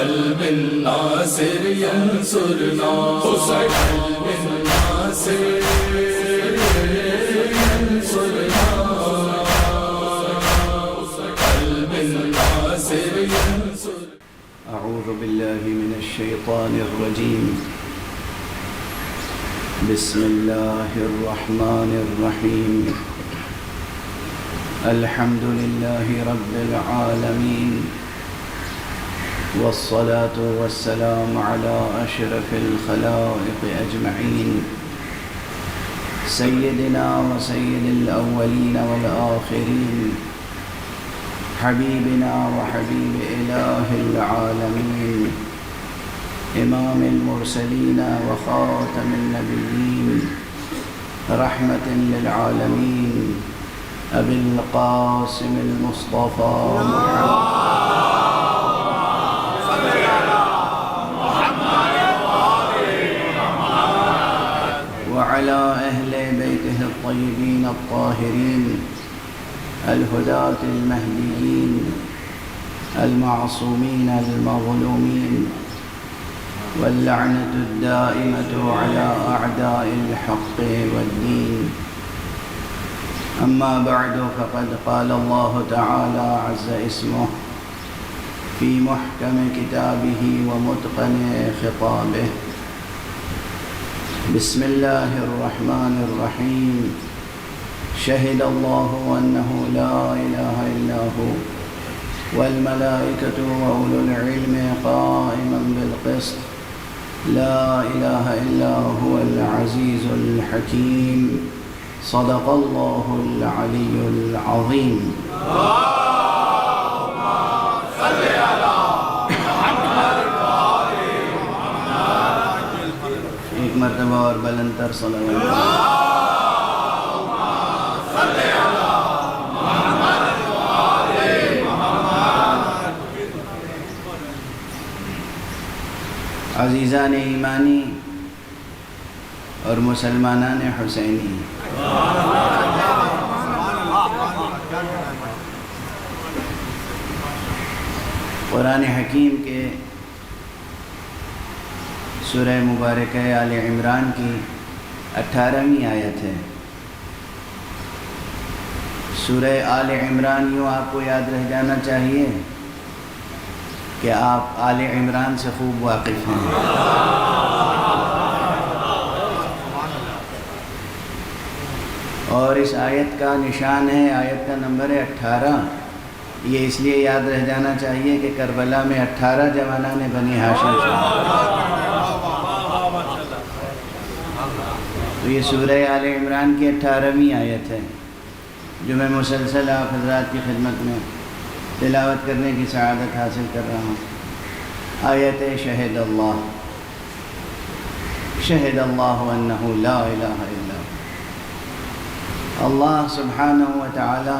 قلب الناصر ينصرنا قلب الناصر ينصرنا قلب الناصر ينصرنا. أعوذ بالله من الشيطان الرجيم. بسم الله الرحمن الرحيم. الحمد لله رب العالمين، والصلاة والسلام على أشرف الخلائق أجمعين، سيدنا وسيد الأولين والآخرين، حبيبنا وحبيب إله العالمين، إمام المرسلين وخاتم النبيين، رحمة للعالمين، أبي القاسم المصطفى وعلى أهل بيته الطيبين الطاهرين الهداة المهديين المعصومين المظلومين، واللعنة الدائمة على أعداء الحق والدين. أما بعد، فقد قال الله تعالى عز اسمه في محكم كتابه ومتقن خطابه: بسم الله الرحمن الرحيم. شهد الله أنه لا إله إلا هو والملائكة وأولو العلم قائما بالقسط لا إله إلا هو العزيز الحكيم. صدق الله العلي العظيم. اللهم صل على محمد وآل محمد. ایک مرتبہ اور بلندتر صلوات. اللهم صل على محمد وآل محمد. عزیزان ایمانی اور مسلمانان حسینی، قرآن حکیم کے سورہ مبارکہ آل عمران کی 18ویں آیت ہے. سورہ آل عمران یوں آپ کو یاد رہ جانا چاہیے کہ آپ آل عمران سے خوب واقف ہیں. اور اس آیت کا نشان ہے، آیت کا نمبر ہے 18. یہ اس لیے یاد رہ جانا چاہیے کہ کربلا میں 18 جوانان بنی ہاشم تھے. تو یہ سورہ آل عمران کی 18ویں آیت ہے جو میں مسلسل آپ حضرات کی خدمت میں تلاوت کرنے کی سعادت حاصل کر رہا ہوں. آیت شہد اللہ، شہد اللہ انہ لا الہ الا ہو. اللہ سبحانہ و تعالی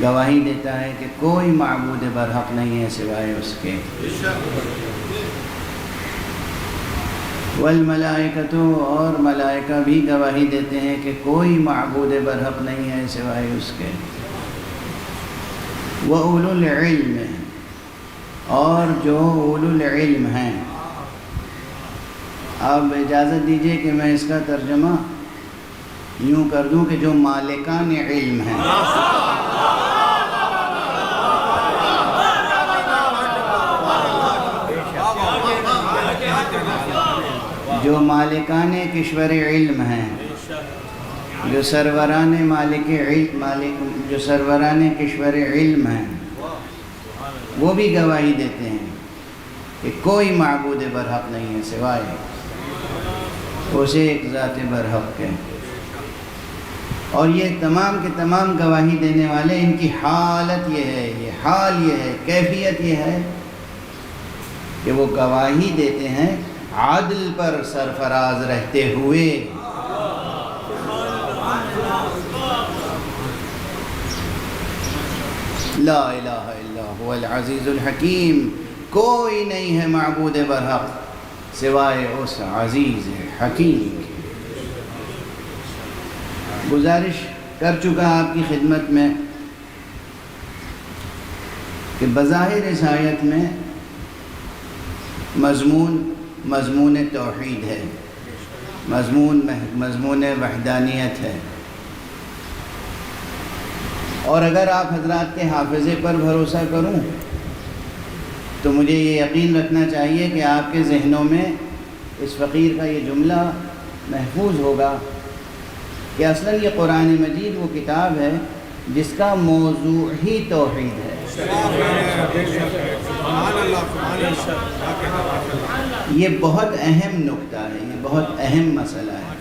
گواہی دیتا ہے کہ کوئی معبود برحق نہیں ہے سوائے اس کے. والملائکۃ، اور ملائکہ بھی گواہی دیتے ہیں کہ کوئی معبود برحق نہیں ہے سوائے اس کے. وَأُولُو الْعِلْمِ، اور جو اولو العلم ہیں. اب اجازت دیجئے کہ میں اس کا ترجمہ یوں کر دوں کہ جو مالکان علم ہیں. جو مالکان کشور علم ہیں، جو سروران جو سروران کشور علم ہیں، وہ بھی گواہی دیتے ہیں کہ کوئی معبود برحق نہیں ہے سوائے اسے ایک ذات برحق کے. اور یہ تمام کے تمام گواہی دینے والے، ان کی حالت یہ ہے، یہ حال یہ ہے، کیفیت یہ ہے کہ وہ گواہی دیتے ہیں عدل پر سرفراز رہتے ہوئے. لا الہ الا هو العزیز الحکیم، کوئی نہیں ہے معبود برحق سوائے اس عزیز حکیم کے. گزارش کر چکا آپ کی خدمت میں کہ بظاہر اس آیت میں مضمون توحید ہے، مضمون وحدانیت ہے۔ اور اگر آپ حضرات کے حافظے پر بھروسہ کروں تو مجھے یہ یقین رکھنا چاہیے کہ آپ کے ذہنوں میں اس فقیر کا یہ جملہ محفوظ ہوگا کہ اصلاً یہ قرآن مجید وہ کتاب ہے جس کا موضوع ہی توحید ہے۔ یہ بہت اہم نکتہ ہے، یہ بہت اہم مسئلہ ہے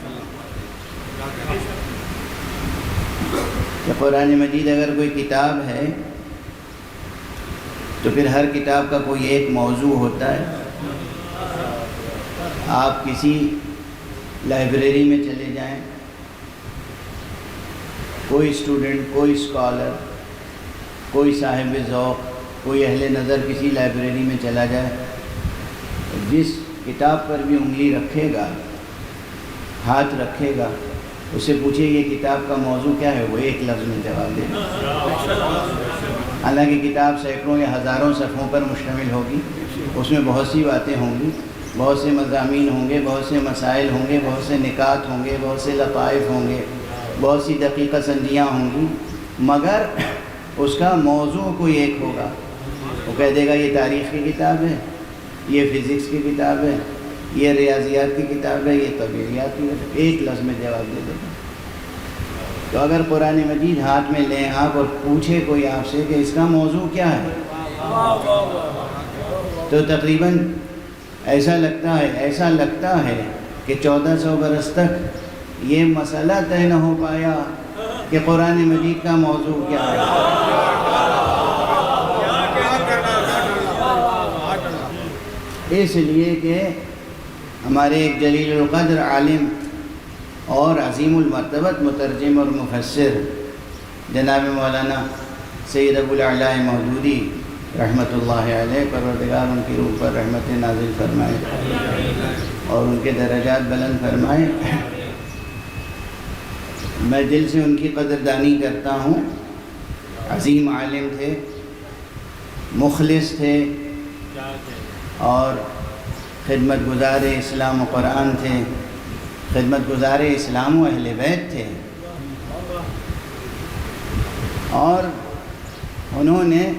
کہ قرآن مجید اگر کوئی کتاب ہے تو پھر ہر کتاب کا کوئی ایک موضوع ہوتا ہے۔ آپ کسی لائبریری میں چلے جائیں، کوئی اسٹوڈنٹ، کوئی اسکالر، کوئی صاحب ذوق، کوئی اہل نظر کسی لائبریری میں چلا جائے، جس کتاب پر بھی انگلی رکھے گا، ہاتھ رکھے گا، اس سے پوچھے یہ کتاب کا موضوع کیا ہے، وہ ایک لفظ میں جواب دے گا۔ حالانکہ کتاب سینکڑوں یا ہزاروں صفحوں پر مشتمل ہوگی، اس میں بہت سی باتیں ہوں گی، بہت سے مضامین ہوں گے، بہت سے مسائل ہوں گے، بہت سے نکات ہوں گے، بہت سے لطائف ہوں گے، بہت سی دقیقہ سنجیاں ہوں گی، مگر اس کا موضوع کوئی ایک ہوگا۔ وہ کہہ دے گا یہ تاریخ کی کتاب ہے، یہ فزکس کی کتاب ہے، یہ ریاضیات کی کتاب ہے، یہ طبیعیات کی کتاب ہے، ایک لفظ میں جواب دے دے گا۔ تو اگر قرآن مجید ہاتھ میں لیں آپ اور پوچھے کوئی آپ سے کہ اس کا موضوع کیا ہے، تو تقریباً ایسا لگتا ہے کہ 1400 برس تک یہ مسئلہ طے نہ ہو پایا کہ قرآن مجید کا موضوع کیا ہے۔ اس لیے کہ ہمارے ایک جلیل القدر عالم اور عظیم المرتبت مترجم اور مفسر جناب مولانا سید ابو الاعلیٰ مودودی رحمۃ اللہ علیہ، پروردگار ان کی روح پر رحمت نازل فرمائے اور ان کے درجات بلند فرمائے، میں دل سے ان کی قدردانی کرتا ہوں۔ عظیم عالم تھے، مخلص تھے اور خدمت گزار اسلام و قرآن تھے، خدمت گزار اسلام و اہل بیت تھے، اور انہوں نے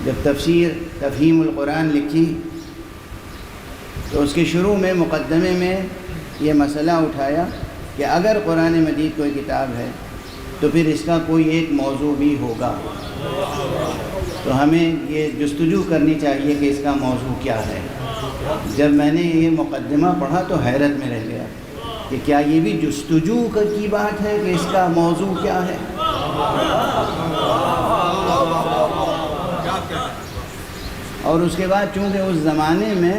جب تفہیم القرآن لکھی تو اس کے شروع میں مقدمے میں یہ مسئلہ اٹھایا کہ اگر قرآن مجید کوئی کتاب ہے تو پھر اس کا کوئی ایک موضوع بھی ہوگا، تو ہمیں یہ جستجو کرنی چاہیے کہ اس کا موضوع کیا ہے۔ جب میں نے یہ مقدمہ پڑھا تو حیرت میں رہ گیا کہ کیا یہ بھی جستجو کی بات ہے کہ اس کا موضوع کیا ہے۔ اور اس کے بعد چونکہ اس زمانے میں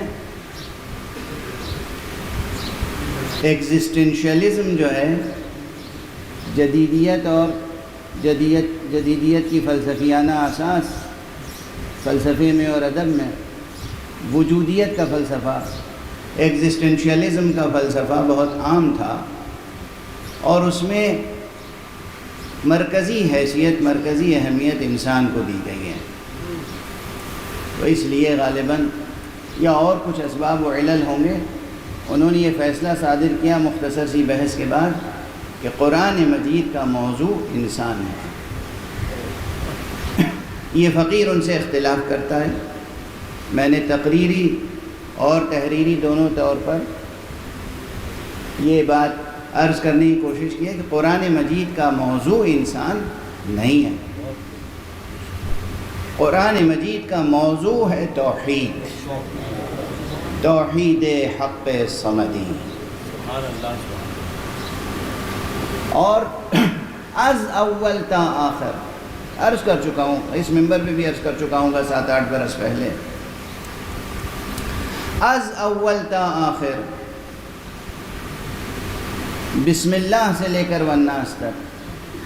ایگزسٹنشیلزم جو ہے، جدیدیت اور جدیدیت کی فلسفیانہ اساس، فلسفے میں اور ادب میں وجودیت کا فلسفہ، ایگزسٹنشیلزم کا فلسفہ بہت عام تھا، اور اس میں مرکزی حیثیت، مرکزی اہمیت انسان کو دی گئی ہے۔ تو اس لیے غالباً یا اور کچھ اسباب و علل ہوں گے، انہوں نے یہ فیصلہ صادر کیا مختصر سی بحث کے بعد کہ قرآن مجید کا موضوع انسان ہے۔ یہ فقیر ان سے اختلاف کرتا ہے۔ میں نے تقریری اور تحریری دونوں طور پر یہ بات عرض کرنے کی کوشش کی ہے کہ قرآن مجید کا موضوع انسان نہیں ہے، قرآن مجید کا موضوع ہے توحید، توحید حق صمدی۔ اور از اول تا آخر عرض کر چکا ہوں، اس منبر پہ بھی عرض کر چکا ہوں گا 7-8 برس پہلے، از اول تا آخر، بسم اللہ سے لے کر والناس تک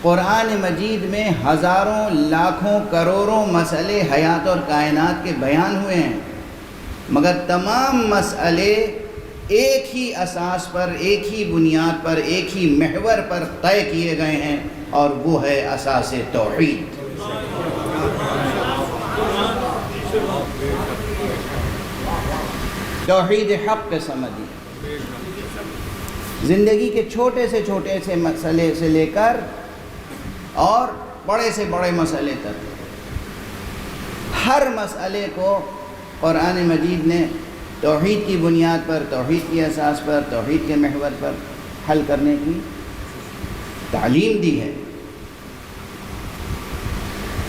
قرآن مجید میں ہزاروں لاکھوں کروڑوں مسئلے حیات اور کائنات کے بیان ہوئے ہیں، مگر تمام مسئلے ایک ہی اساس پر، ایک ہی بنیاد پر، ایک ہی محور پر طے کیے گئے ہیں، اور وہ ہے اساس توحید۔ توحید حق کے سمجھیے، زندگی کے چھوٹے سے مسئلے سے لے کر اور بڑے سے بڑے مسئلے تک ہر مسئلے کو قرآن مجید نے توحید کی بنیاد پر، توحید کی اساس پر، توحید کے محور پر حل کرنے کی تعلیم دی ہے۔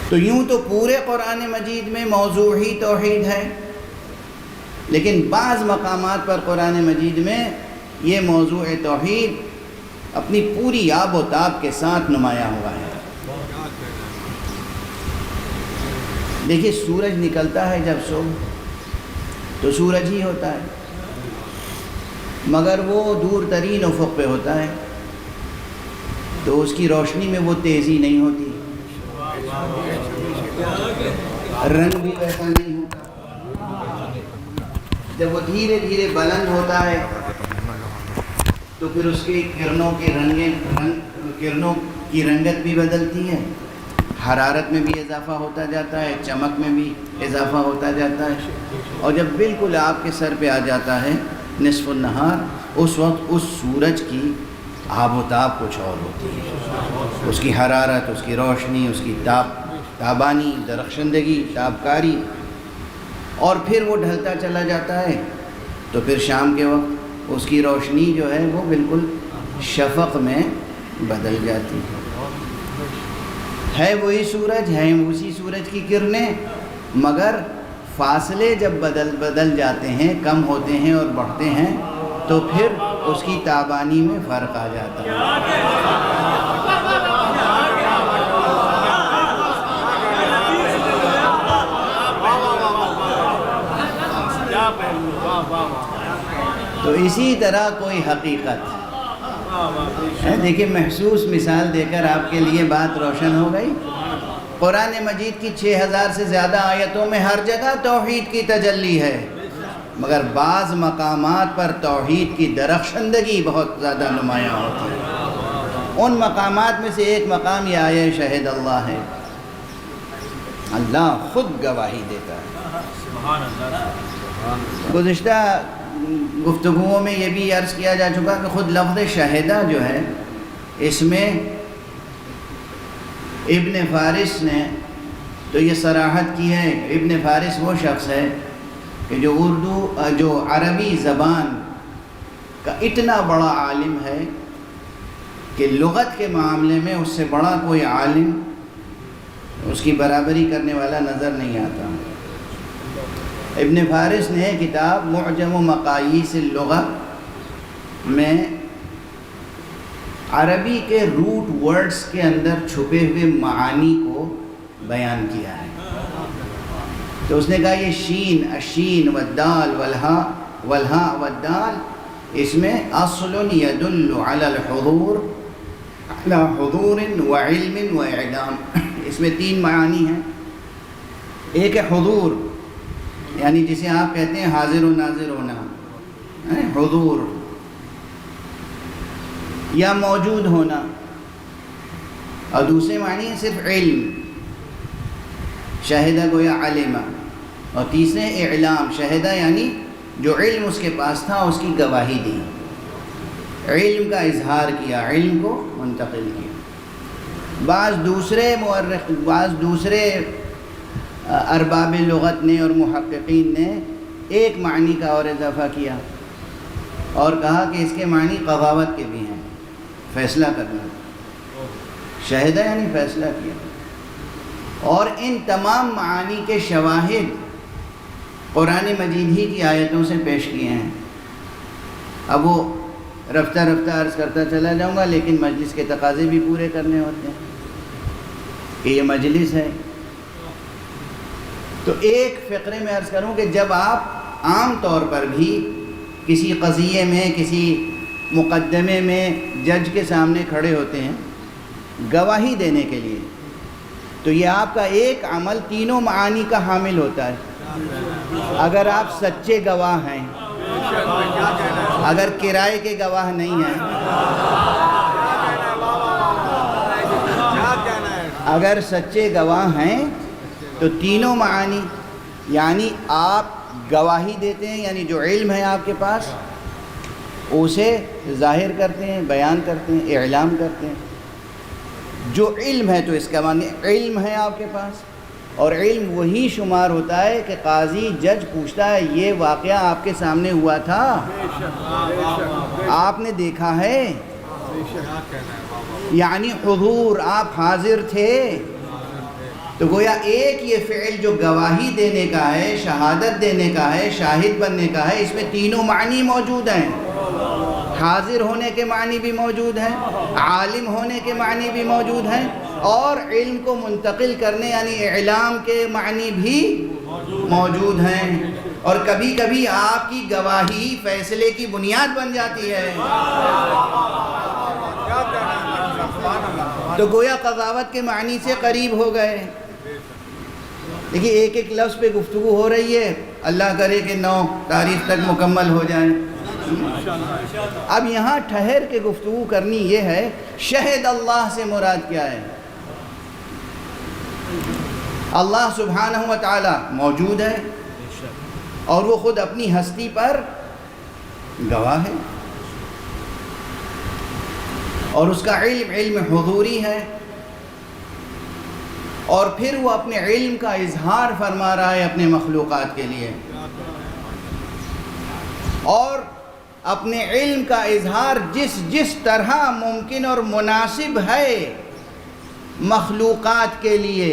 تو یوں تو پورے قرآن مجید میں موضوع ہی توحید ہے، لیکن بعض مقامات پر قرآن مجید میں یہ موضوع توحید اپنی پوری آب و تاب کے ساتھ نمایاں ہوا ہے۔ دیکھیے سورج نکلتا ہے جب صبح تو سورج ہی ہوتا ہے، مگر وہ دور ترین افق پہ ہوتا ہے تو اس کی روشنی میں وہ تیزی نہیں ہوتی، رنگ بھی ویسا نہیں ہوتا۔ جب وہ دھیرے دھیرے بلند ہوتا ہے تو پھر اس کے کرنوں کی رنگت بھی بدلتی ہے، حرارت میں بھی اضافہ ہوتا جاتا ہے، چمک میں بھی اضافہ ہوتا جاتا ہے، اور جب بالکل آپ کے سر پہ آ جاتا ہے نصف النہار، اس وقت اس سورج کی آب و تاب کچھ اور ہوتی ہے، اس کی حرارت، اس کی روشنی، اس کی تابانی، درخشندگی، تابکاری، اور پھر وہ ڈھلتا چلا جاتا ہے تو پھر شام کے وقت اس کی روشنی جو ہے وہ بالکل شفق میں بدل جاتی ہے وہی سورج، ہیں اسی سورج کی کرنیں، مگر فاصلے جب بدل جاتے ہیں، کم ہوتے ہیں اور بڑھتے ہیں تو پھر اس کی تابانی میں فرق آ جاتا ہے۔ تو اسی طرح کوئی حقیقت ہے۔ دیکھیں محسوس مثال دے کر آپ کے لیے بات روشن ہو گئی۔ قرآن مجید کی 6000 سے زیادہ آیتوں میں ہر جگہ توحید کی تجلی ہے، مگر بعض مقامات پر توحید کی درخشندگی بہت زیادہ نمایاں ہوتی ہے۔ ان مقامات میں سے ایک مقام یہ آیہ شہد اللہ ہے، اللہ خود گواہی دیتا ہے۔ گزشتہ گفتگوؤں میں یہ بھی عرض کیا جا چکا کہ خود لفظ شاہدہ جو ہے، اس میں ابن فارس نے تو یہ صراحت کی ہے۔ ابن فارس وہ شخص ہے کہ جو عربی زبان کا اتنا بڑا عالم ہے کہ لغت کے معاملے میں اس سے بڑا کوئی عالم، اس کی برابری کرنے والا نظر نہیں آتا۔ ابن فارس نے کتاب معجم و مقاییس اللغہ میں عربی کے روٹ ورڈز کے اندر چھپے ہوئے معانی کو بیان کیا ہے۔ تو اس نے کہا یہ شین، الشین والدال والہاء والدال، اس میں اصل يدل على الحضور، على حضور وعلم واعلام، اس میں 3 معانی ہیں۔ ایک ہے حضور، یعنی جسے آپ کہتے ہیں حاضر و ناظر ہونا، حضور، یا موجود ہونا، اور دوسرے معنی ہے صرف علم، شاہدہ گویا علمہ، اور تیسرے اعلام، شاہدہ یعنی جو علم اس کے پاس تھا اس کی گواہی دی، علم کا اظہار کیا، علم کو منتقل کیا۔ بعض دوسرے ارباب لغت نے اور محققین نے ایک معنی کا اور اضافہ کیا اور کہا کہ اس کے معنی قضاوت کے بھی ہیں، فیصلہ کرنا، شاہدہ یعنی فیصلہ کیا۔ اور ان تمام معانی کے شواہد قرآن مجید ہی کی آیتوں سے پیش کیے ہیں۔ اب وہ رفتہ رفتہ عرض کرتا چلا جاؤں گا، لیکن مجلس کے تقاضے بھی پورے کرنے ہوتے ہیں کہ یہ مجلس ہے۔ تو ایک فقرے میں عرض کروں کہ جب آپ عام طور پر بھی کسی قضیے میں، کسی مقدمے میں جج کے سامنے کھڑے ہوتے ہیں گواہی دینے کے لیے، تو یہ آپ کا ایک عمل تینوں معانی کا حامل ہوتا ہے۔ اگر آپ سچے گواہ ہیں، اگر کرائے کے گواہ نہیں ہیں، اگر سچے گواہ ہیں تو تینوں معانی، یعنی آپ گواہی دیتے ہیں، یعنی جو علم ہے آپ کے پاس اسے ظاہر کرتے ہیں، بیان کرتے ہیں، اعلام کرتے ہیں۔ جو علم ہے تو اس کا معنی علم ہے آپ کے پاس، اور علم وہی شمار ہوتا ہے کہ قاضی جج پوچھتا ہے یہ واقعہ آپ کے سامنے ہوا تھا، آپ نے دیکھا ہے، یعنی حضور آپ حاضر تھے۔ تو گویا ایک یہ فعل جو گواہی دینے کا ہے، شہادت دینے کا ہے، شاہد بننے کا ہے، اس میں تینوں معنی موجود ہیں۔ حاضر ہونے کے معنی بھی موجود ہیں، عالم ہونے کے معنی بھی موجود ہیں، اور علم کو منتقل کرنے یعنی اعلام کے معنی بھی موجود ہیں۔ اور کبھی کبھی آپ کی گواہی فیصلے کی بنیاد بن جاتی ہے۔ تو گویا قضاوت کے معنی سے قریب ہو گئے۔ دیکھیے ایک ایک لفظ پہ گفتگو ہو رہی ہے، اللہ کرے کہ 9 تاریخ تک مکمل ہو جائیں۔ اب یہاں ٹھہر کے گفتگو کرنی یہ ہے، شہد اللہ سے مراد کیا ہے؟ اللہ سبحانہ و تعالی موجود ہے اور وہ خود اپنی ہستی پر گواہ ہے، اور اس کا علم حضوری ہے، اور پھر وہ اپنے علم کا اظہار فرما رہا ہے اپنے مخلوقات کے لیے، اور اپنے علم کا اظہار جس طرح ممکن اور مناسب ہے مخلوقات کے لیے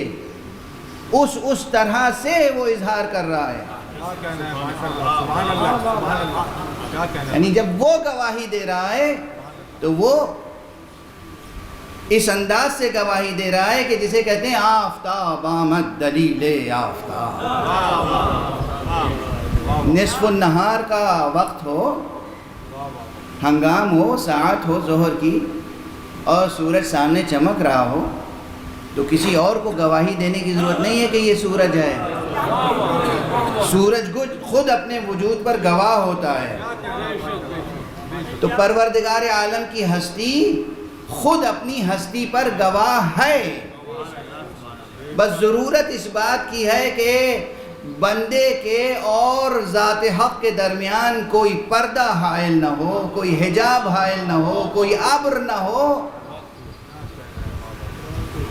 اس طرح سے وہ اظہار کر رہا ہے۔ یعنی جب وہ گواہی دے رہا ہے تو وہ اس انداز سے گواہی دے رہا ہے کہ جسے کہتے ہیں آفتاب آمد دلیل آفتاب۔ نصف النہار کا وقت ہو، ہنگام ہو، ساعت ہو ظہر کی، اور سورج سامنے چمک رہا ہو، تو کسی اور کو گواہی دینے کی ضرورت نہیں ہے کہ یہ سورج ہے۔ سورج خود اپنے وجود پر گواہ ہوتا ہے۔ تو پروردگار عالم کی ہستی خود اپنی ہستی پر گواہ ہے، بس ضرورت اس بات کی ہے کہ بندے کے اور ذات حق کے درمیان کوئی پردہ حائل نہ ہو، کوئی حجاب حائل نہ ہو، کوئی عبر نہ ہو،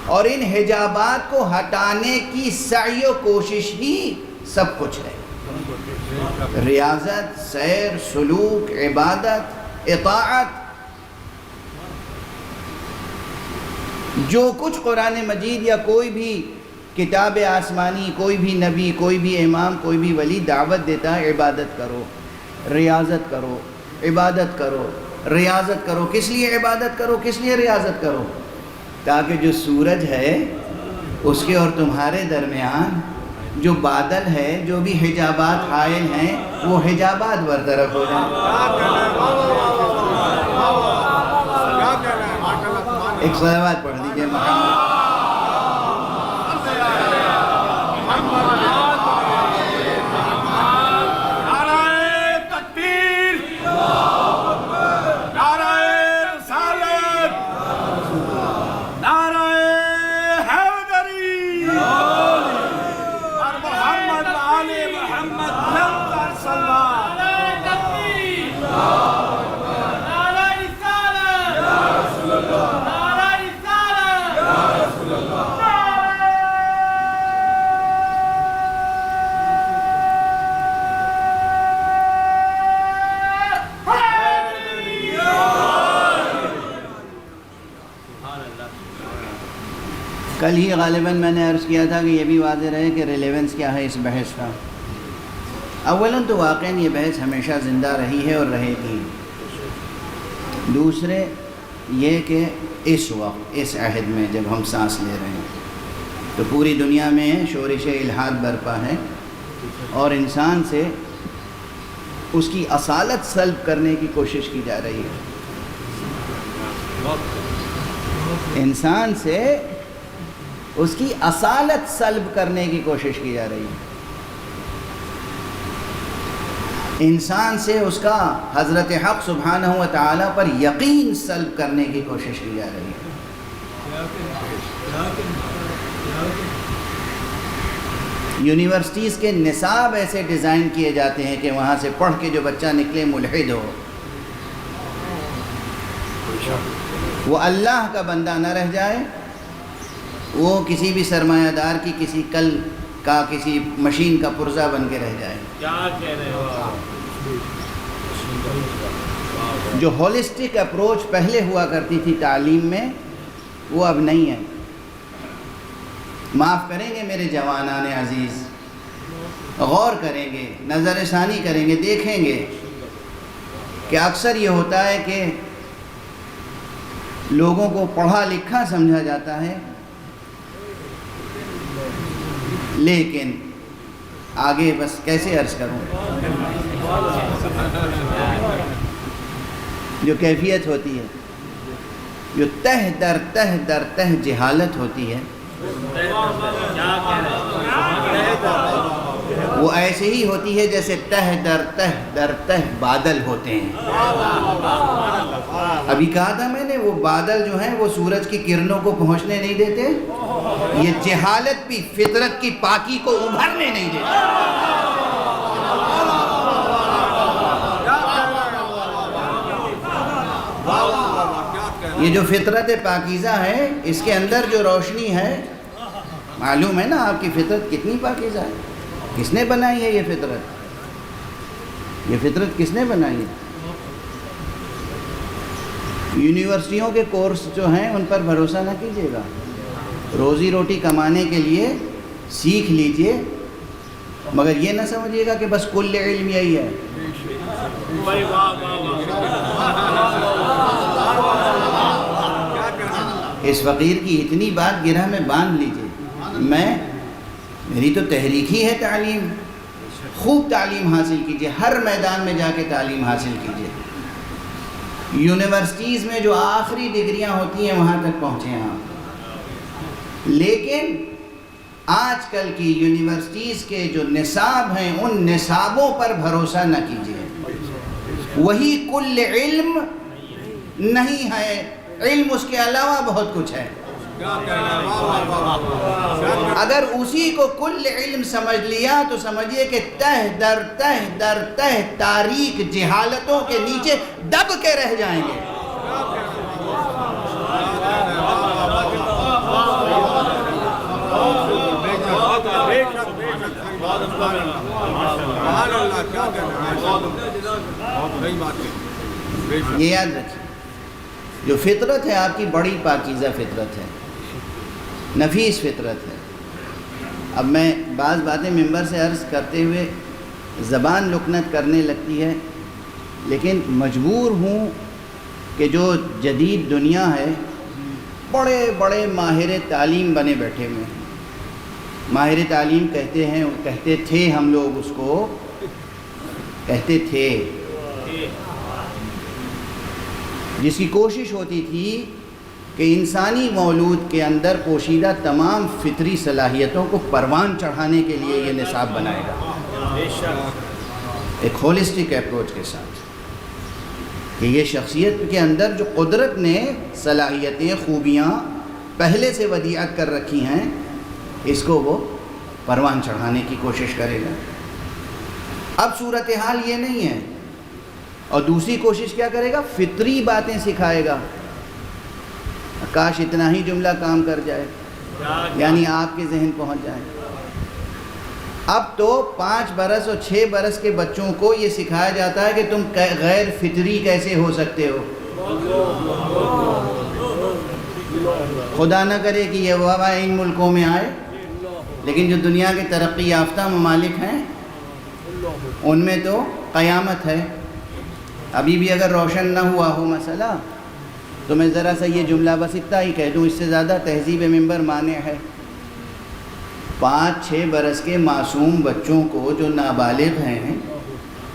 اور ان حجابات کو ہٹانے کی سعی و کوشش ہی سب کچھ ہے۔ ریاضت، سیر، سلوک، عبادت، اطاعت، جو کچھ قرآن مجید یا کوئی بھی کتاب آسمانی، کوئی بھی نبی، کوئی بھی امام، کوئی بھی ولی دعوت دیتا ہے عبادت کرو، ریاضت کرو، عبادت کرو، ریاضت کرو۔ کس لیے عبادت کرو، کس لیے ریاضت کرو؟ تاکہ جو سورج ہے اس کے اور تمہارے درمیان جو بادل ہے، جو بھی حجابات حائل ہیں، وہ حجابات برطرف ہو جائیں۔ ایک صلوات پڑھ دیجئے محمد۔ کل ہی غالباً میں نے عرض کیا تھا کہ یہ بھی واضح رہے کہ ریلیونس کیا ہے اس بحث کا۔ اولاً تو واقعاً یہ بحث ہمیشہ زندہ رہی ہے اور رہے گی۔ دوسرے یہ کہ اس وقت اس عہد میں جب ہم سانس لے رہے ہیں تو پوری دنیا میں شورش الحاد برپا ہے، اور انسان سے اس کی اصالت سلب کرنے کی کوشش کی جا رہی ہے۔ انسان سے اس کی اصالت سلب کرنے کی کوشش کی جا رہی ہے۔ انسان سے اس کا حضرت حق سبحانہ و تعالی پر یقین سلب کرنے کی کوشش کی جا رہی ہے۔ یونیورسٹیز کے نصاب ایسے ڈیزائن کیے جاتے ہیں کہ وہاں سے پڑھ کے جو بچہ نکلے ملحد ہو، وہ اللہ کا بندہ نہ رہ جائے، وہ کسی بھی سرمایہ دار کی کسی کل کا کسی مشین کا پرزہ بن کے رہ جائے۔ کیا کہہ رہے ہو؟ جو ہولسٹک اپروچ پہلے ہوا کرتی تھی تعلیم میں، وہ اب نہیں ہے۔ معاف کریں گے میرے جوانان عزیز، غور کریں گے، نظر ثانی کریں گے، دیکھیں گے کہ اکثر یہ ہوتا ہے کہ لوگوں کو پڑھا لکھا سمجھا جاتا ہے، لیکن آگے بس کیسے عرض کروں، جو کیفیت ہوتی ہے، جو تہ در تہ در تہ جہالت ہوتی ہے، وہ ایسے ہی ہوتی ہے جیسے تہ در تہ در تہ بادل ہوتے ہیں۔ ابھی کہا تھا میں نے، وہ بادل جو ہیں وہ سورج کی کرنوں کو پہنچنے نہیں دیتے، یہ جہالت بھی فطرت کی پاکی کو ابھرنے نہیں دیتے۔ یہ جو فطرت پاکیزہ ہے، اس کے اندر جو روشنی ہے، معلوم ہے نا آپ کی فطرت کتنی پاکیزہ ہے؟ کس نے بنائی ہے یہ فطرت؟ یہ فطرت کس نے بنائی ہے؟ یونیورسٹیوں کے کورس جو ہیں ان پر بھروسہ نہ کیجیے گا، روزی روٹی کمانے کے لیے سیکھ لیجئے، مگر یہ نہ سمجھیے گا کہ بس کل علم یہی ہے۔ اس فقیر کی اتنی بات گرہ میں باندھ لیجئے، میری تو تحریک ہی ہے تعلیم، خوب تعلیم حاصل کیجئے، ہر میدان میں جا کے تعلیم حاصل کیجئے، یونیورسٹیز میں جو آخری ڈگریاں ہوتی ہیں وہاں تک پہنچے آپ، لیکن آج کل کی یونیورسٹیز کے جو نصاب ہیں ان نصابوں پر بھروسہ نہ کیجئے، وہی کل علم نہیں ہے، علم اس کے علاوہ بہت کچھ ہے۔ اگر اسی کو کل علم سمجھ لیا تو سمجھیے کہ تہ در تہ در تہ تاریک جہالتوں کے نیچے دب کے رہ جائیں گے۔ یہ یاد رکھیں، جو فطرت ہے آپ کی بڑی پاکیزہ فطرت ہے، نفیس فطرت ہے۔ اب میں بعض باتیں ممبر سے عرض کرتے ہوئے زبان لکنت کرنے لگتی ہے، لیکن مجبور ہوں کہ جو جدید دنیا ہے، بڑے بڑے ماہر تعلیم بنے بیٹھے ہوئے ہیں۔ ماہر تعلیم کہتے تھے ہم لوگ اس کو، کہتے تھے، جس کی کوشش ہوتی تھی کہ انسانی مولود کے اندر پوشیدہ تمام فطری صلاحیتوں کو پروان چڑھانے کے لیے یہ نصاب بنائے گا، ایک ہولسٹک اپروچ کے ساتھ، کہ یہ شخصیت کے اندر جو قدرت نے صلاحیتیں خوبیاں پہلے سے ودیعت کر رکھی ہیں، اس کو وہ پروان چڑھانے کی کوشش کرے گا۔ اب صورتحال یہ نہیں ہے، اور دوسری کوشش کیا کرے گا؟ فطری باتیں سکھائے گا۔ کاش اتنا ہی جملہ کام کر جائے، یعنی آپ کے ذہن پہنچ جائے۔ اب تو 5 برس اور 6 برس کے بچوں کو یہ سکھایا جاتا ہے کہ تم غیر فطری کیسے ہو سکتے ہو۔ خدا نہ کرے کہ یہ وبا ان ملکوں میں آئے، لیکن جو دنیا کے ترقی یافتہ ممالک ہیں ان میں تو قیامت ہے۔ ابھی بھی اگر روشن نہ ہوا ہو مسئلہ تو میں ذرا سا یہ جملہ بس اتنا ہی کہہ دوں، اس سے زیادہ تہذیب ممبر مانع ہے۔ 5-6 برس کے معصوم بچوں کو جو نابالغ ہیں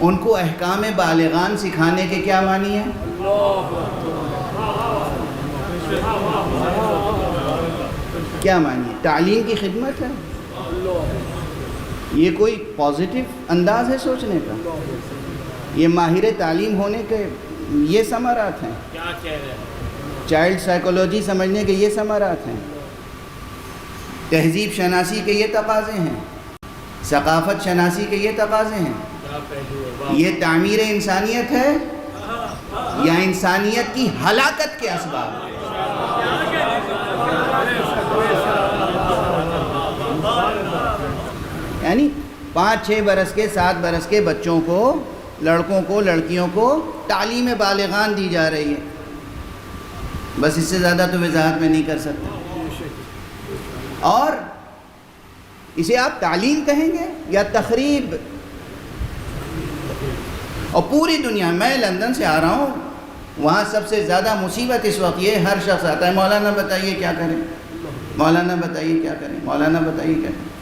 ان کو احکام بالغان سکھانے کے کیا معنی ہے؟ کیا معنی ہے؟ تعلیم کی خدمت ہے۔ یہ کوئی پازیٹیو انداز ہے سوچنے کا؟ یہ ماہر تعلیم ہونے کے یہ ثمرات ہیں؟ کیا کہہ رہے ہیں؟ چائلڈ سائیکولوجی سمجھنے کے یہ ثمرات ہیں؟ تہذیب شناسی کے یہ تقاضے ہیں؟ ثقافت شناسی کے یہ تقاضے ہیں. کیا پہلو ہے، واہ. یہ تعمیر انسانیت ہے یا انسانیت کی ہلاکت کے اسباب ہیں؟ یعنی 5-6 برس کے 7 برس کے بچوں کو، لڑکوں کو، لڑکیوں کو تعلیم بالغان دی جا رہی ہے. بس اس سے زیادہ تو وضاحت میں نہیں کر سکتا. اور اسے آپ تعلیم کہیں گے یا تخریب؟ اور پوری دنیا، میں لندن سے آ رہا ہوں، وہاں سب سے زیادہ مصیبت اس وقت یہ، ہر شخص آتا ہے مولانا بتائیے کیا کریں، مولانا بتائیے کیا کریں، مولانا بتائیے کیا کریں.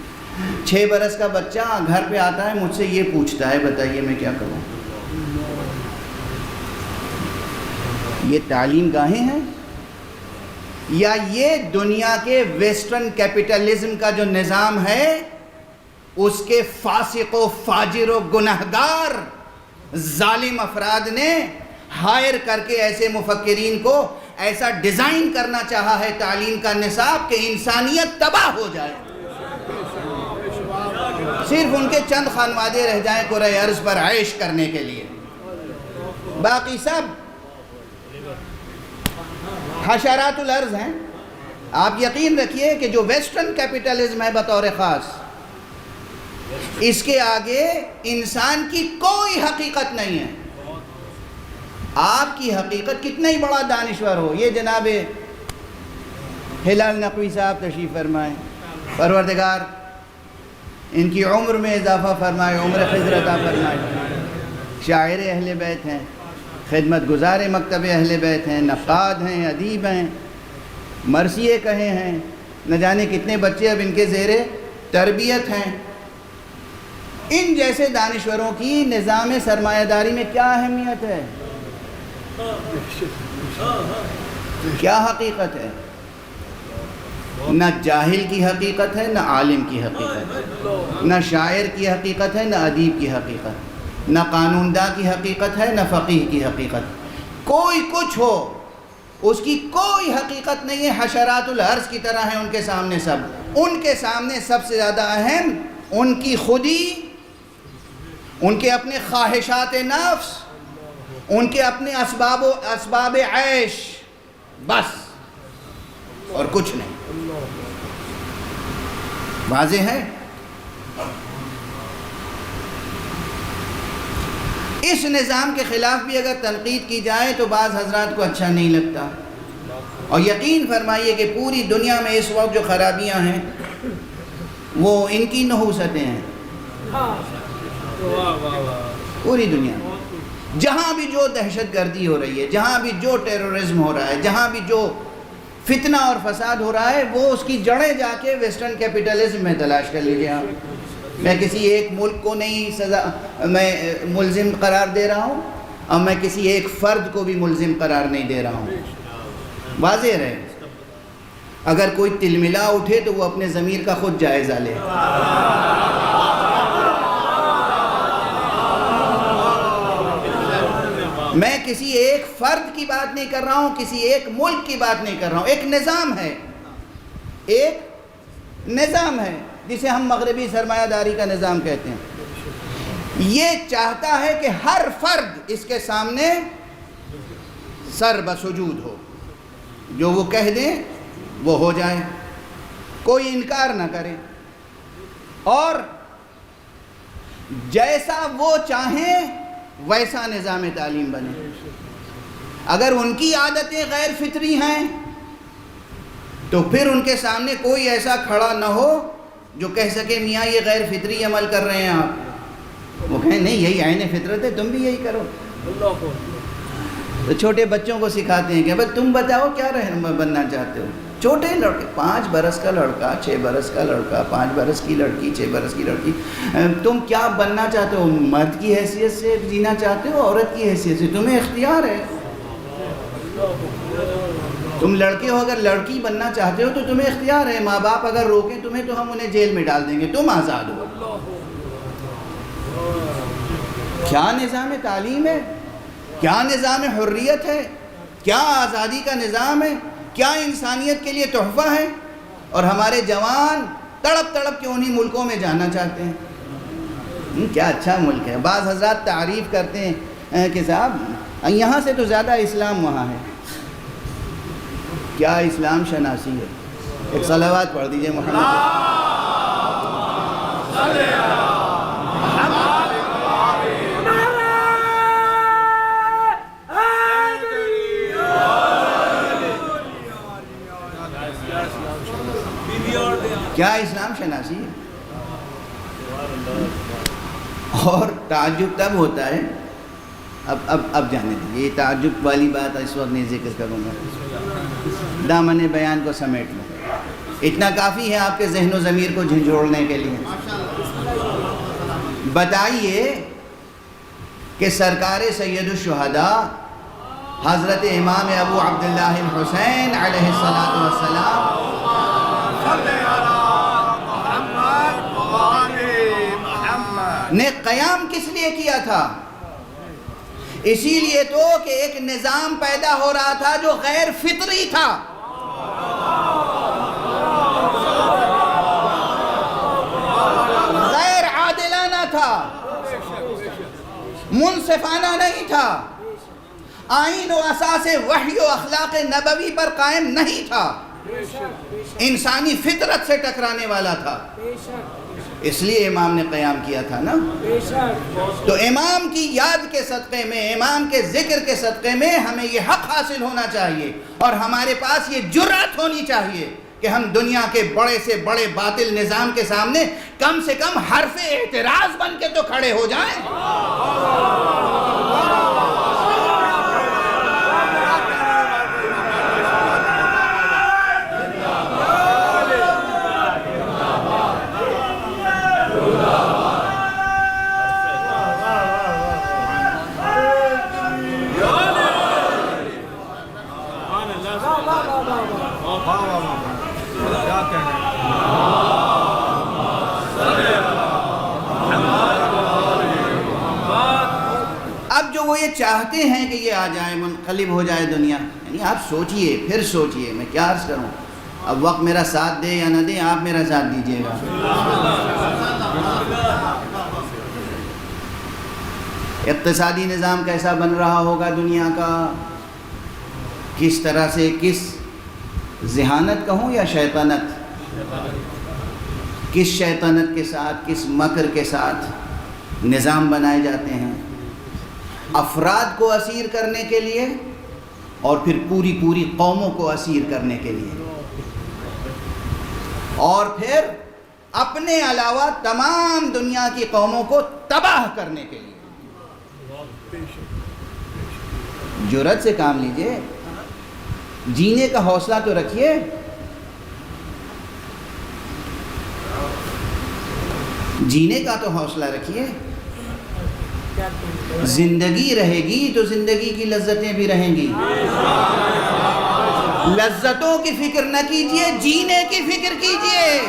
6 برس کا بچہ گھر پہ آتا ہے، مجھ سے یہ پوچھتا ہے بتائیے میں کیا کروں. یہ تعلیم گاہیں ہیں یا یہ دنیا کے ویسٹرن کیپٹلزم کا جو نظام ہے اس کے فاسق و فاجر و گنہگار ظالم افراد نے ہائر کر کے ایسے مفکرین کو ایسا ڈیزائن کرنا چاہا ہے تعلیم کا نصاب کہ انسانیت تباہ ہو جائے، صرف ان کے چند خانوادے رہ جائیں کرۂ ارض پر عیش کرنے کے لیے، باقی سب حشرات الارض ہیں. آپ یقین رکھیے کہ جو ویسٹرن کیپٹلزم ہے بطور خاص، اس کے آگے انسان کی کوئی حقیقت نہیں ہے. آپ کی حقیقت کتنا ہی بڑا دانشور ہو. یہ جناب ہلال نقوی صاحب تشریف فرمائیں، پروردگار ان کی عمر میں اضافہ فرمائے، عمر خضر عطا فرمائے. شاعر اہل بیت ہیں، خدمت گزار مکتب اہل بیت ہیں، نقاد ہیں، ادیب ہیں، مرثیے کہے ہیں، نہ جانے کتنے بچے اب ان کے زیر تربیت ہیں. ان جیسے دانشوروں کی نظام سرمایہ داری میں کیا اہمیت ہے، کیا حقیقت ہے؟ نہ جاہل کی حقیقت ہے، نہ عالم کی حقیقت ہے، نہ شاعر کی حقیقت ہے، نہ ادیب کی حقیقت، نہ قانون داں کی حقیقت ہے، نہ فقیہ کی حقیقت. کوئی کچھ ہو، اس کی کوئی حقیقت نہیں ہے. حشرات الارض کی طرح ہیں ان کے سامنے سب. ان کے سامنے سب سے زیادہ اہم ان کی خودی، ان کے اپنے خواہشات نفس، ان کے اپنے اسباب عیش، بس، اور کچھ نہیں. واضح ہے. اس نظام کے خلاف بھی اگر تنقید کی جائے تو بعض حضرات کو اچھا نہیں لگتا. اور یقین فرمائیے کہ پوری دنیا میں اس وقت جو خرابیاں ہیں وہ ان کی نحوستیں ہیں. پوری دنیا جہاں بھی جو دہشت گردی ہو رہی ہے، جہاں بھی جو ٹیررزم ہو رہا ہے، جہاں بھی جو فتنہ اور فساد ہو رہا ہے، وہ اس کی جڑیں جا کے ویسٹرن کیپٹلزم میں تلاش کر لیجیے آپ. میں کسی ایک ملک کو نہیں میں ملزم قرار دے رہا ہوں، اور میں کسی ایک فرد کو بھی ملزم قرار نہیں دے رہا ہوں. واضح رہے. اگر کوئی تلملا اٹھے تو وہ اپنے ضمیر کا خود جائزہ لے. میں کسی ایک فرد کی بات نہیں کر رہا ہوں، کسی ایک ملک کی بات نہیں کر رہا ہوں. ایک نظام ہے، ایک نظام ہے جسے ہم مغربی سرمایہ داری کا نظام کہتے ہیں. یہ چاہتا ہے کہ ہر فرد اس کے سامنے سر بسجود ہو، جو وہ کہہ دیں وہ ہو جائے، کوئی انکار نہ کرے، اور جیسا وہ چاہیں ویسا نظام تعلیم بنے. اگر ان کی عادتیں غیر فطری ہیں تو پھر ان کے سامنے کوئی ایسا کھڑا نہ ہو جو کہہ سکے میاں یہ غیر فطری عمل کر رہے ہیں آپ. وہ کہیں نہیں یہی عین فطرت ہے، تم بھی یہی کرو. تو چھوٹے بچوں کو سکھاتے ہیں کہ بھائی تم بتاؤ کیا رہنما بننا چاہتے ہو. چھوٹے لڑکے، 5 برس کا لڑکا، 6 برس کا لڑکا، 5 برس کی لڑکی، 6 برس کی لڑکی، تم کیا بننا چاہتے ہو؟ مرد کی حیثیت سے جینا چاہتے ہو، عورت کی حیثیت سے؟ تمہیں اختیار ہے. تم لڑکے ہو، اگر لڑکی بننا چاہتے ہو تو تمہیں اختیار ہے. ماں باپ اگر روکیں تمہیں تو ہم انہیں جیل میں ڈال دیں گے، تم آزاد ہو. کیا نظام تعلیم ہے، کیا نظام حریت ہے، کیا آزادی کا نظام ہے، کیا انسانیت کے لیے تحفہ ہے. اور ہمارے جوان تڑپ تڑپ کے انہی ملکوں میں جانا چاہتے ہیں. کیا اچھا ملک ہے. بعض حضرات تعریف کرتے ہیں کہ صاحب یہاں سے تو زیادہ اسلام وہاں ہے. کیا اسلام شناسی ہے. ایک صلوات پڑھ دیجئے محمد. کیا اسلام شناسی ہے. اور تعجب تب ہوتا ہے، اب جانے دیجیے، یہ تعجب والی بات اس وقت نہیں ذکر کروں گا، دامن بیان کو سمیٹ لوں. اتنا کافی ہے آپ کے ذہن و ضمیر کو جھنجھوڑنے کے لیے. بتائیے کہ سرکار سید الشہداء حضرت امام ابو عبداللہ الحسین علیہ السلام نے قیام کس لیے کیا تھا؟ اسی لیے تو کہ ایک نظام پیدا ہو رہا تھا جو غیر فطری تھا. غیر عادلانہ تھا، منصفانہ نہیں تھا، آئین و اساس وحی و اخلاق نبوی پر قائم نہیں تھا، انسانی فطرت سے ٹکرانے والا تھا. اس لیے امام نے قیام کیا تھا نا. تو امام کی یاد کے صدقے میں، امام کے ذکر کے صدقے میں ہمیں یہ حق حاصل ہونا چاہیے، اور ہمارے پاس یہ جرأت ہونی چاہیے کہ ہم دنیا کے بڑے سے بڑے باطل نظام کے سامنے کم سے کم حرف اعتراض بن کے تو کھڑے ہو جائیں. اب جو وہ یہ چاہتے ہیں کہ یہ آ جائے، منقلب ہو جائے دنیا، یعنی آپ سوچئے، پھر سوچئے. میں کیا عرض کروں، اب وقت میرا ساتھ دے یا نہ دے، آپ میرا ساتھ دیجئے گا. اقتصادی نظام کیسا بن رہا ہوگا دنیا کا، کس طرح سے، کس ذہانت کہوں یا شیطانت، کس شیطانت کے ساتھ، کس مکر کے ساتھ نظام بنائے جاتے ہیں افراد کو اسیر کرنے کے لیے، اور پھر پوری قوموں کو اسیر کرنے کے لیے، اور پھر اپنے علاوہ تمام دنیا کی قوموں کو تباہ کرنے کے لیے. جرأت سے کام لیجئے، جینے کا حوصلہ تو رکھیے. جینے کا تو حوصلہ رکھیے. زندگی رہے گی تو زندگی کی لذتیں بھی رہیں گی. لذتوں کی فکر نہ کیجئے، جینے کی فکر کیجئے.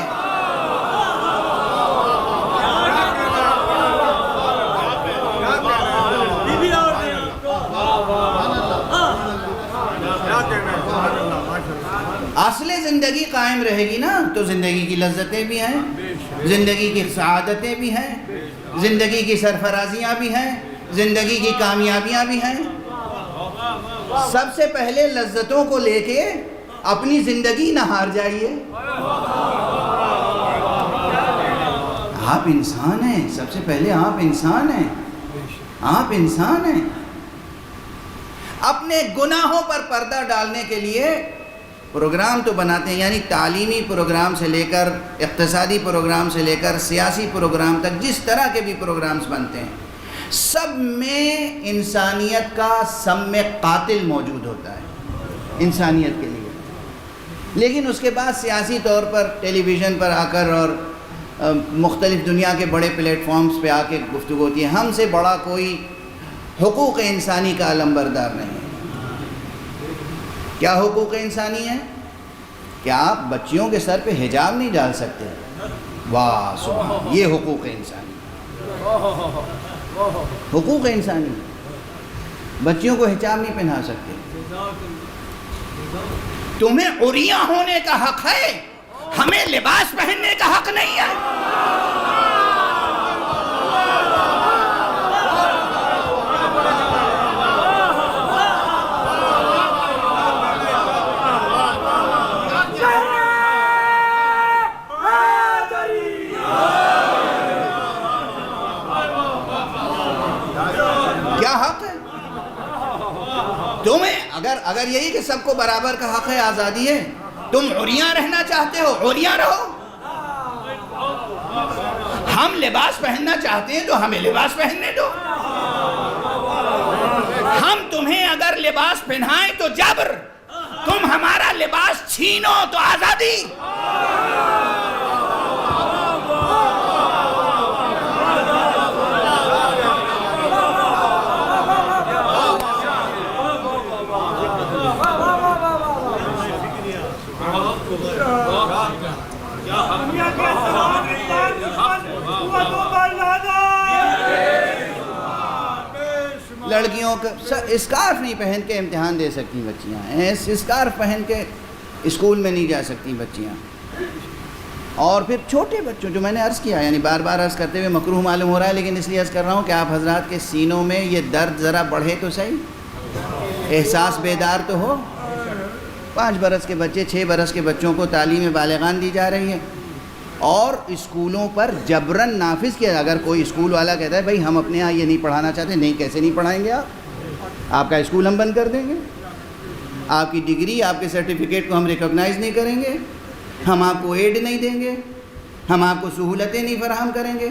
اصل زندگی قائم رہے گی نا تو زندگی کی لذتیں بھی ہیں، زندگی کی سعادتیں بھی ہیں، زندگی کی سرفرازیاں بھی ہیں، زندگی کی کامیابیاں بھی ہیں. سب سے پہلے لذتوں کو لے کے اپنی زندگی نہ ہار جائیے. آپ انسان ہیں، سب سے پہلے آپ انسان ہیں، آپ انسان ہیں. اپنے گناہوں پر پردہ ڈالنے کے لیے پروگرام تو بناتے ہیں، یعنی تعلیمی پروگرام سے لے کر اقتصادی پروگرام سے لے کر سیاسی پروگرام تک، جس طرح کے بھی پروگرامز بنتے ہیں سب میں انسانیت کا سم قاتل موجود ہوتا ہے انسانیت کے لیے. لیکن اس کے بعد سیاسی طور پر ٹیلی ویژن پر آ کر اور مختلف دنیا کے بڑے پلیٹ فارمز پہ آ کے گفتگو ہوتی ہے. ہم سے بڑا کوئی حقوق انسانی کا علمبردار نہیں ہے. کیا حقوق انسانی ہے؟ کیا آپ بچیوں کے سر پہ حجاب نہیں ڈال سکتے؟ واہ سبحان، یہ حقوق انسانی. حقوق انسانی، بچیوں کو حجاب نہیں پہنا سکتے. تمہیں عریاں ہونے کا حق ہے، ہمیں لباس پہننے کا حق نہیں ہے. یہی کہ سب کو برابر کا حق ہے، آزادی ہے؟ تم عریاں رہنا چاہتے ہو، عریاں رہو۔ ہم لباس پہننا چاہتے ہیں تو ہمیں لباس پہننے دو۔ ہم تمہیں اگر لباس پہنائیں تو جبر، تم ہمارا لباس چھینو تو آزادی۔ لڑکیوں کا اسکارف نہیں پہن کے امتحان دے سکتی بچیاں، اسکارف پہن کے اسکول میں نہیں جا سکتی بچیاں۔ اور پھر چھوٹے بچوں، جو میں نے عرض کیا، یعنی بار بار عرض کرتے ہوئے مکروہ معلوم ہو رہا ہے، لیکن اس لیے عرض کر رہا ہوں کہ آپ حضرات کے سینوں میں یہ درد ذرا بڑھے تو صحیح، احساس بیدار تو ہو۔ 5 برس کے بچے، 6 برس کے بچوں کو تعلیم بالغان دی جا رہی ہے، اور اسکولوں پر جبراً نافذ کیا۔ اگر کوئی اسکول والا کہتا ہے بھائی ہم اپنے ہاں یہ نہیں پڑھانا چاہتے، نہیں، کیسے نہیں پڑھائیں گے آپ کا اسکول ہم بند کر دیں گے، آپ کی ڈگری، آپ کے سرٹیفکیٹ کو ہم ریکگنائز نہیں کریں گے، ہم آپ کو ایڈ نہیں دیں گے، ہم آپ کو سہولتیں نہیں فراہم کریں گے،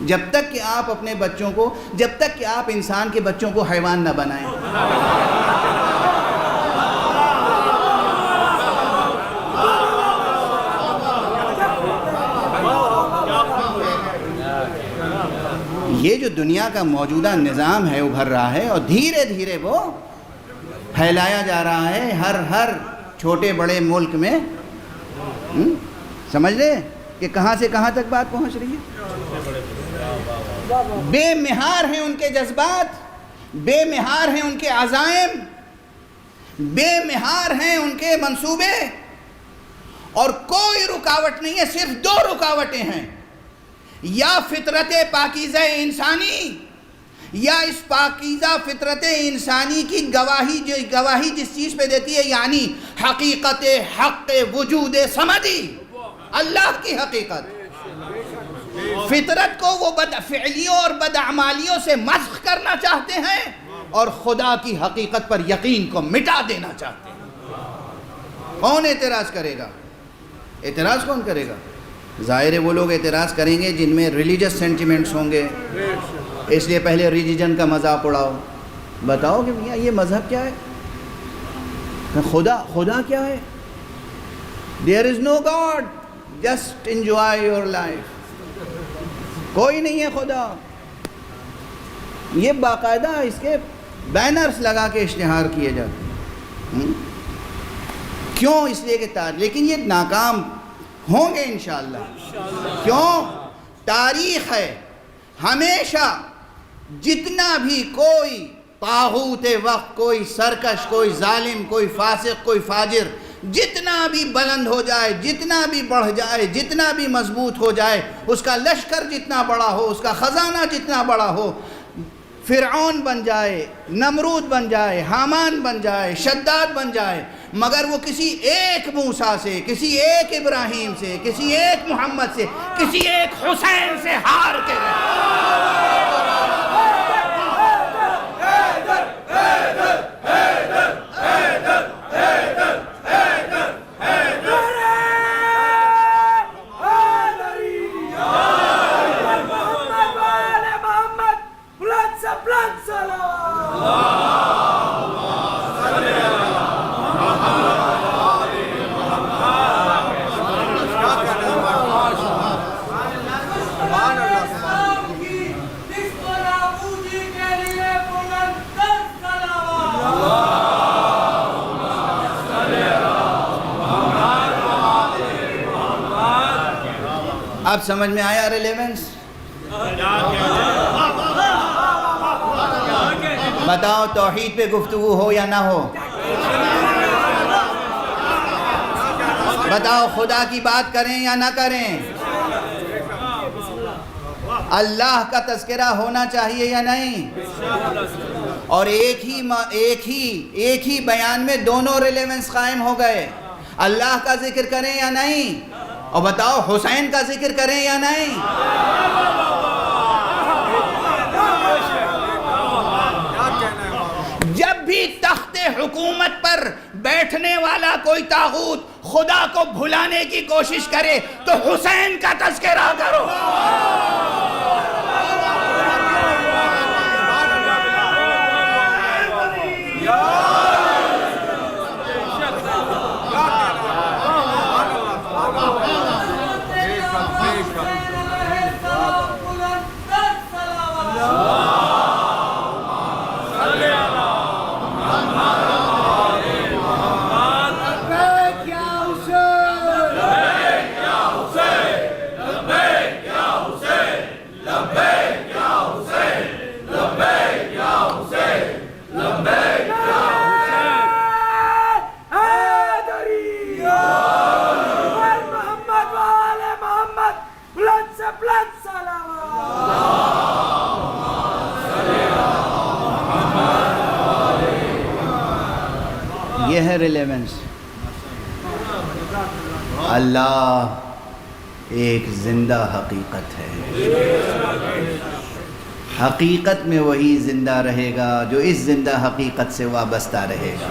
جب تک کہ آپ اپنے بچوں کو، جب تک کہ آپ انسان کے بچوں کو حیوان نہ بنائیں۔ یہ جو دنیا کا موجودہ نظام ہے ابھر رہا ہے، اور دھیرے دھیرے وہ پھیلایا جا رہا ہے ہر چھوٹے بڑے ملک میں۔ سمجھ لیں کہ کہاں سے کہاں تک بات پہنچ رہی ہے۔ بے مہار ہیں ان کے جذبات، بے مہار ہیں ان کے عزائم، بے مہار ہیں ان کے منصوبے، اور کوئی رکاوٹ نہیں ہے، صرف 2 رکاوٹیں ہیں، یا فطرت پاکیزہ انسانی، یا اس پاکیزہ فطرت انسانی کی گواہی جس چیز پہ دیتی ہے، یعنی حقیقت حق وجود صمدی، اللہ کی حقیقت۔ فطرت کو وہ بدفعلیوں اور بدعمالیوں سے مسخ کرنا چاہتے ہیں، اور خدا کی حقیقت پر یقین کو مٹا دینا چاہتے ہیں۔ کون اعتراض کرے گا؟ اعتراض کون کرے گا؟ ظاہر ہے وہ لوگ اعتراض کریں گے جن میں ریلیجس سینٹیمنٹس ہوں گے، اس لیے پہلے ریلیجن کا مذاق اڑاؤ، بتاؤ کہ میاں یہ مذہب کیا ہے، خدا کیا ہے؟ There is no God, just enjoy your life۔ کوئی نہیں ہے خدا۔ یہ باقاعدہ اس کے بینرز لگا کے اشتہار کیے جاتے ہیں۔ کیوں؟ اس لیے کہ لیکن یہ ناکام ہوں گے انشاءاللہ۔ کیوں؟ تاریخ ہے، ہمیشہ جتنا بھی کوئی طاغوت وقت، کوئی سرکش، کوئی ظالم، کوئی فاسق، کوئی فاجر، جتنا بھی بلند ہو جائے، جتنا بھی بڑھ جائے، جتنا بھی مضبوط ہو جائے، اس کا لشکر جتنا بڑا ہو، اس کا خزانہ جتنا بڑا ہو، فرعون بن جائے، نمرود بن جائے، حامان بن جائے، شداد بن جائے، مگر وہ کسی ایک موسیٰ سے، کسی ایک ابراہیم سے، کسی ایک محمد سے، کسی ایک حسین سے ہار کے رہے۔ اب سمجھ میں آیا ریلیونس؟ بتاؤ توحید پہ گفتگو ہو یا نہ ہو؟ بتاؤ خدا کی بات کریں یا نہ کریں؟ اللہ کا تذکرہ ہونا چاہیے یا نہیں؟ اور ایک ہی بیان میں دونوں ریلیونس قائم ہو گئے۔ اللہ کا ذکر کریں یا نہیں؟ اور بتاؤ حسین کا ذکر کریں یا نہیں؟ جب بھی تخت حکومت پر بیٹھنے والا کوئی طاغوت خدا کو بھلانے کی کوشش کرے تو حسین کا تذکرہ کرو. یہ ہے ریلیونس. اللہ ایک زندہ حقیقت ہے. حقیقت میں وہی زندہ رہے گا جو اس زندہ حقیقت سے وابستہ رہے گا.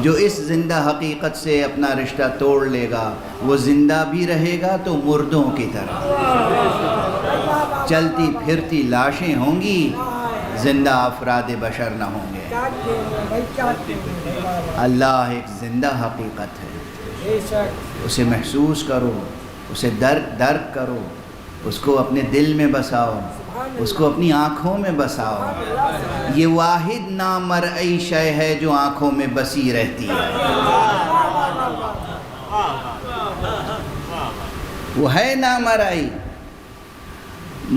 جو اس زندہ حقیقت سے اپنا رشتہ توڑ لے گا وہ زندہ بھی رہے گا تو مردوں کی طرح. چلتی پھرتی لاشیں ہوں گی، زندہ افراد بشر نہ ہوں گے. اللہ ایک زندہ حقیقت ہے. اسے محسوس کرو، اسے درک کرو، اس کو اپنے دل میں بساؤ، اس کو اپنی آنکھوں میں بساؤ. یہ واحد نامرئی شے ہے جو آنکھوں میں بسی رہتی ہے. وہ ہے نامرئی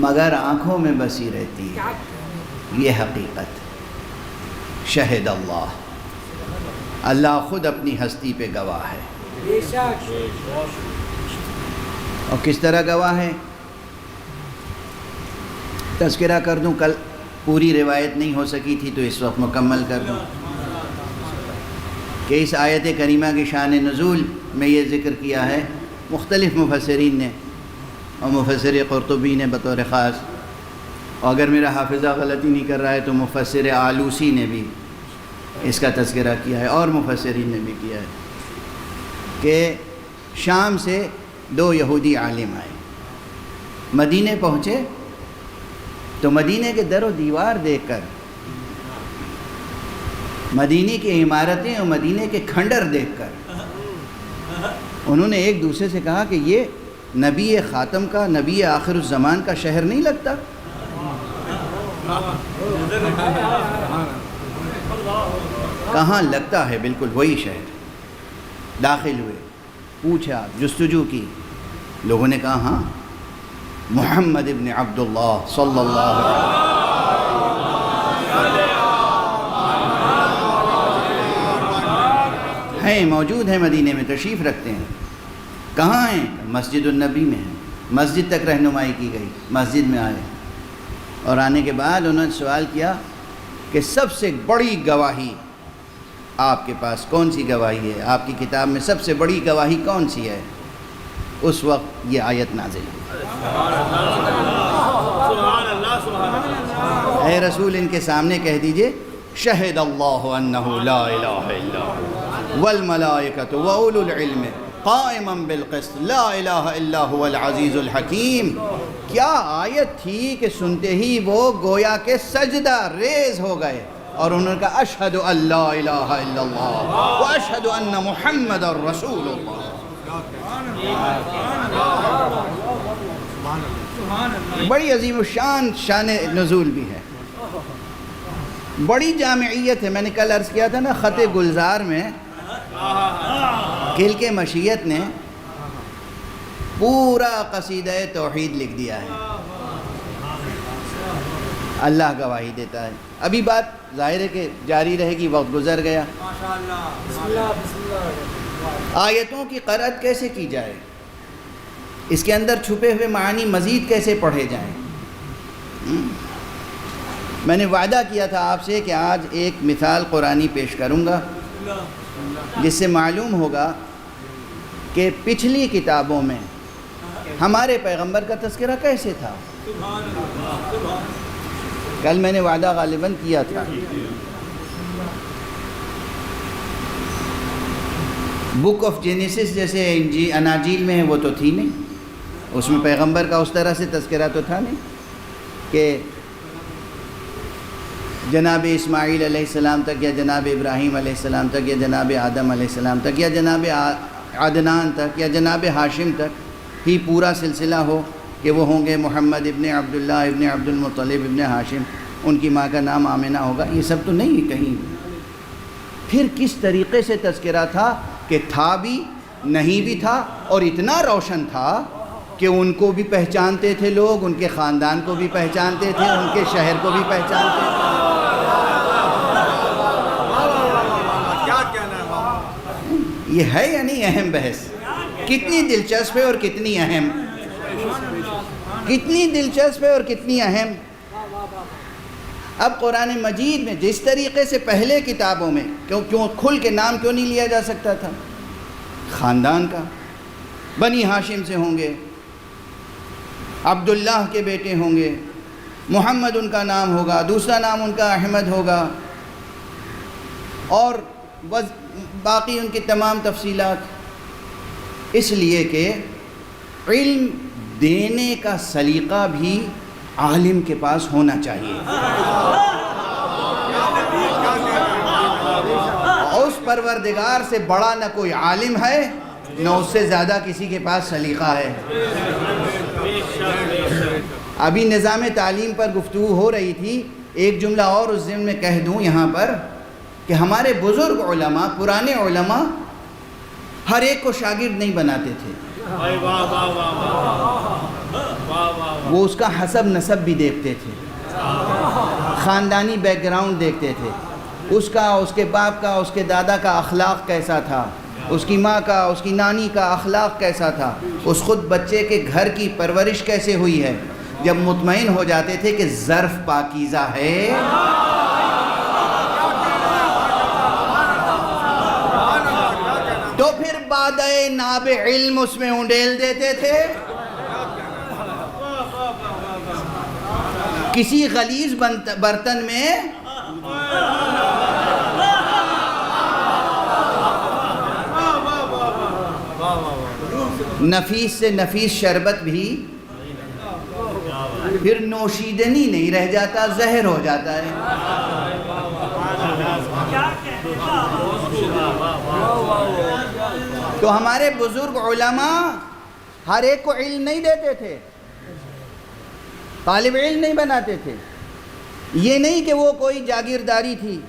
مگر آنکھوں میں بسی رہتی ہے. یہ حقیقت. شہد اللہ، اللہ خود اپنی ہستی پہ گواہ ہے. اور کس طرح گواہ ہے؟ تذکرہ کر دوں، کل پوری روایت نہیں ہو سکی تھی تو اس وقت مکمل کر دوں کہ اس آیت کریمہ کی شان نزول میں یہ ذکر کیا ہے مختلف مفسرین نے، اور مفسر قرطبی نے بطور خاص، اور اگر میرا حافظہ غلطی نہیں کر رہا ہے تو مفسر آلوسی نے بھی اس کا تذکرہ کیا ہے، اور مفسرین نے بھی کیا ہے کہ شام سے 2 یہودی عالم آئے، مدینے پہنچے تو مدینے کے در و دیوار دیکھ کر، مدینے کی عمارتیں اور مدینے کے کھنڈر دیکھ کر انہوں نے ایک دوسرے سے کہا کہ یہ نبی خاتم کا، نبی آخر الزمان کا شہر نہیں لگتا؟ کہاں لگتا ہے، بالکل وہی شہر. داخل ہوئے، پوچھا، جستجو کی، لوگوں نے کہا ہاں محمد ابن عبداللہ صلی اللہ علیہ وسلم ہیں، موجود ہیں، مدینے میں تشریف رکھتے ہیں. کہاں ہیں؟ مسجد النبی میں ہیں. مسجد تک رہنمائی کی گئی، مسجد میں آئے، اور آنے کے بعد انہوں نے سوال کیا کہ سب سے بڑی گواہی آپ کے پاس کون سی گواہی ہے؟ آپ کی کتاب میں سب سے بڑی گواہی کون سی ہے؟ اس وقت یہ آیت نازل ہوئی. اے رسول ان کے سامنے کہہ دیجئے شہد اللہ انہ لا الہ الا هو والملائکۃ واولو العلم قائما بالقسط لا الہ الا هو العزیز الحکیم. کیا آیت تھی کہ سنتے ہی وہ گویا کہ سجدہ ریز ہو گئے اور انہوں نے کہا اشہد ان لا الہ الا اللہ واشہد ان محمد رسول اللہ. بڑی عظیم الشان شان نزول بھی ہے، بڑی جامعیت ہے. میں نے کل عرض کیا تھا نا، خط گلزار میں کلک مشیت نے پورا قصیدہ توحید لکھ دیا ہے. اللہ گواہی دیتا ہے. ابھی بات ظاہر ہے کہ جاری رہے گی، وقت گزر گیا. آیتوں کی قرأت کیسے کی جائے، اس کے اندر چھپے ہوئے معانی مزید کیسے پڑھے جائیں. میں نے وعدہ کیا تھا آپ سے کہ آج ایک مثال قرآنی پیش کروں گا جس سے معلوم ہوگا کہ پچھلی کتابوں میں ہمارے پیغمبر کا تذکرہ کیسے تھا. کل میں نے وعدہ غالباً کیا تھا بک آف جینیسس جیسے اناجیل میں ہے وہ تو تھی نہیں، اس میں پیغمبر کا اس طرح سے تذکرہ تو تھا نہیں کہ جناب اسماعیل علیہ السلام تک یا جناب ابراہیم علیہ السلام تک یا جناب آدم علیہ السلام تک یا جناب عدنان تک یا جناب ہاشم تک ہی پورا سلسلہ ہو کہ وہ ہوں گے محمد ابن عبداللہ ابن عبد المطلب ابن ہاشم، ان کی ماں کا نام آمنہ ہوگا، یہ سب تو نہیں ہے کہیں۔ پھر کس طریقے سے تذکرہ تھا کہ تھا بھی نہیں بھی تھا، اور اتنا روشن تھا کہ ان کو بھی پہچانتے تھے لوگ، ان کے خاندان کو بھی پہچانتے تھے، ان کے شہر کو بھی پہچانتے تھے۔ یہ ہے یا نہیں اہم بحث؟ کتنی دلچسپ ہے اور کتنی اہم، کتنی دلچسپ ہے اور کتنی اہم۔ اب قرآن مجید میں جس طریقے سے پہلے کتابوں میں کیوں کھل کے نام کیوں نہیں لیا جا سکتا تھا؟ خاندان کا، بنی ہاشم سے ہوں گے، عبداللہ کے بیٹے ہوں گے، محمد ان کا نام ہوگا، دوسرا نام ان کا احمد ہوگا، اور باقی ان کی تمام تفصیلات، اس لیے کہ علم دینے کا سلیقہ بھی عالم کے پاس ہونا چاہیے۔ اس پروردگار سے بڑا نہ کوئی عالم ہے، نہ اس سے زیادہ کسی کے پاس سلیقہ ہے۔ ابھی نظام تعلیم پر گفتگو ہو رہی تھی، ایک جملہ اور اس ضمن میں کہہ دوں یہاں پر کہ ہمارے بزرگ علماء، پرانے علماء ہر ایک کو شاگرد نہیں بناتے تھے، وہ اس کا حسب نسب بھی دیکھتے تھے، خاندانی بیک گراؤنڈ دیکھتے تھے، اس کا، اس کے باپ کا، اس کے دادا کا اخلاق کیسا تھا، اس کی ماں کا، اس کی نانی کا اخلاق کیسا تھا، اس خود بچے کے گھر کی پرورش کیسے ہوئی ہے۔ جب مطمئن ہو جاتے تھے کہ ظرف پاکیزہ ہے، تو پھر بادئ ناب علم اس میں انڈیل دیتے تھے۔ کسی غلیظ برتن میں نفیس سے نفیس شربت بھی پھر نوشیدنی نہیں رہ جاتا، زہر ہو جاتا ہے۔ تو ہمارے بزرگ علماء ہر ایک کو علم نہیں دیتے تھے، طالب علم نہیں بناتے تھے۔ یہ نہیں کہ وہ کوئی جاگیرداری تھی،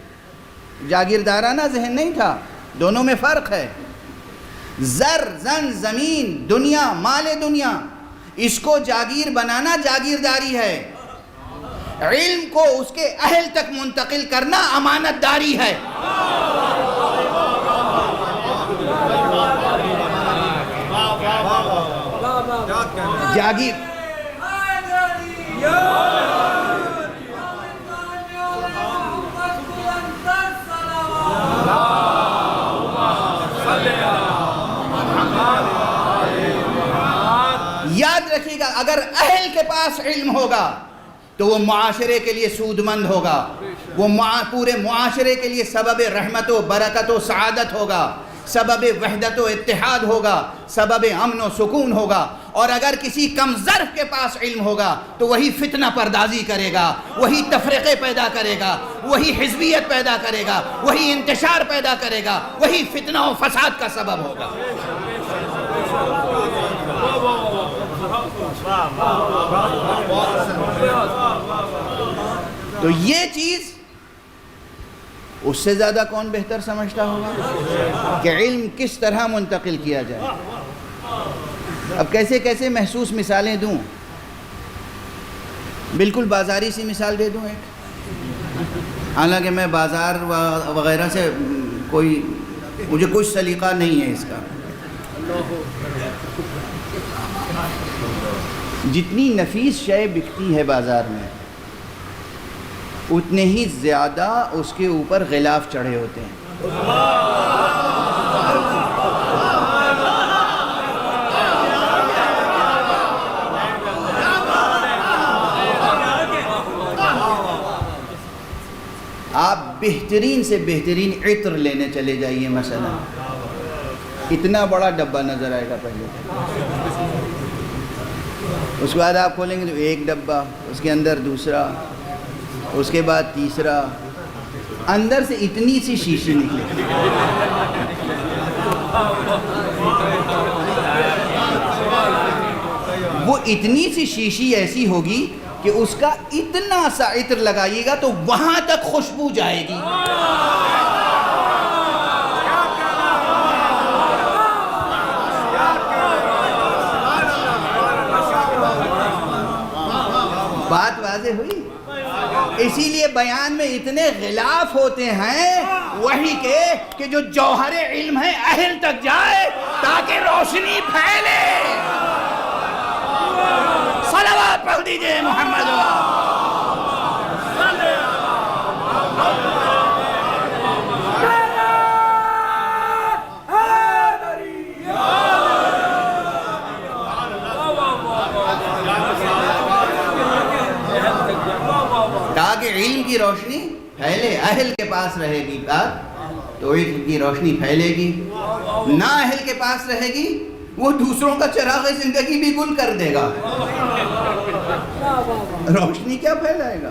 جاگیردارانہ ذہن نہیں تھا، دونوں میں فرق ہے۔ زر، زن، زمین، دنیا، مال دنیا، اس کو جاگیر بنانا جاگیرداری ہے، علم کو اس کے اہل تک منتقل کرنا امانت داری ہے۔ جاگیر یاد رکھیے گا، اگر اہل کے پاس علم ہوگا تو وہ معاشرے کے لیے سود مند ہوگا، وہ پورے معاشرے کے لیے سبب رحمت و برکت و سعادت ہوگا، سبب وحدت و اتحاد ہوگا، سبب امن و سکون ہوگا۔ اور اگر کسی کم ظرف کے پاس علم ہوگا تو وہی فتنہ پردازی کرے گا، وہی تفرقے پیدا کرے گا، وہی حزبیت پیدا کرے گا، وہی انتشار پیدا کرے گا، وہی فتنہ و فساد کا سبب ہوگا۔ تو یہ چیز اس سے زیادہ کون بہتر سمجھتا ہوگا کہ علم کس طرح منتقل کیا جائے۔ اب کیسے کیسے محسوس مثالیں دوں، بالکل بازاری سی مثال دے دوں ایک، حالانکہ میں بازار وغیرہ سے مجھے کوئی سلیقہ نہیں ہے اس کا۔ جتنی نفیس شے بکتی ہے بازار میں، اتنے ہی زیادہ اس کے اوپر غلاف چڑھے ہوتے ہیں۔ آپ بہترین سے بہترین عطر لینے چلے جائیے مثلا، اتنا بڑا ڈبہ نظر آئے گا پہلے، اس کے بعد آپ کھولیں گے تو ایک ڈبہ، اس کے اندر دوسرا، اس کے بعد تیسرا، اندر سے اتنی سی شیشی نکلے گی. وہ اتنی سی شیشی ایسی ہوگی کہ اس کا اتنا سا عطر لگائیے گا تو وہاں تک خوشبو جائے گی. بات واضح ہوئی؟ اسی لیے بیان میں اتنے غلاف ہوتے ہیں وحی کے کہ جو جوہر علم ہے اہل تک جائے تاکہ روشنی پھیلے. صلوات پڑھ دیجئے محمد. تاکہ علم کی روشنی پھیلے. اہل کے پاس رہے گی بات تو علم کی روشنی پھیلے گی، نہ اہل کے پاس رہے گی وہ دوسروں کا چراغ زندگی بھی گل کر دے گا، روشنی کیا پھیلائے گا،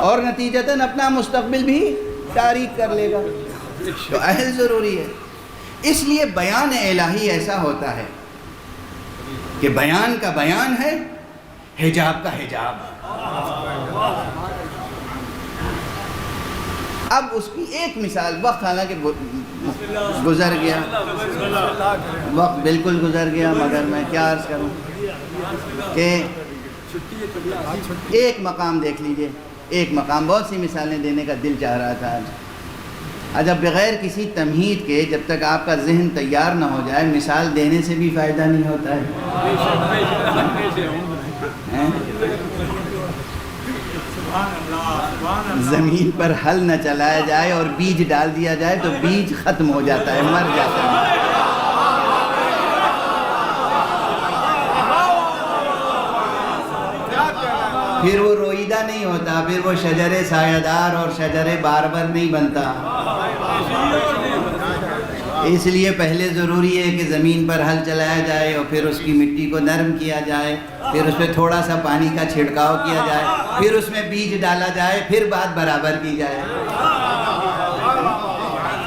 اور نتیجتاً اپنا مستقبل بھی تاریک کر لے گا. تو اہل ضروری ہے. اس لیے بیان الہی ایسا ہوتا ہے کہ بیان کا بیان ہے، حجاب کا حجاب. اب اس کی ایک مثال، وقت حالانکہ گزر گیا، وقت بالکل گزر گیا، مگر میں کیا عرض کروں کہ ایک مقام دیکھ لیجئے، ایک مقام. بہت سی مثالیں دینے کا دل چاہ رہا تھا آج. اب بغیر کسی تمہید کے جب تک آپ کا ذہن تیار نہ ہو جائے مثال دینے سے بھی فائدہ نہیں ہوتا ہے. زمین پر ہل نہ چلایا جائے اور بیج ڈال دیا جائے تو بیج ختم ہو جاتا ہے، مر جاتا ہے. پھر وہ روئیدہ نہیں ہوتا، پھر وہ شجر سایہ دار اور شجر باربر نہیں بنتا. اس لیے پہلے ضروری ہے کہ زمین پر ہل چلایا جائے اور پھر اس کی مٹی کو نرم کیا جائے، پھر اس پہ تھوڑا سا پانی کا چھڑکاؤ کیا جائے، پھر اس میں بیج ڈالا جائے، پھر بات برابر کی جائے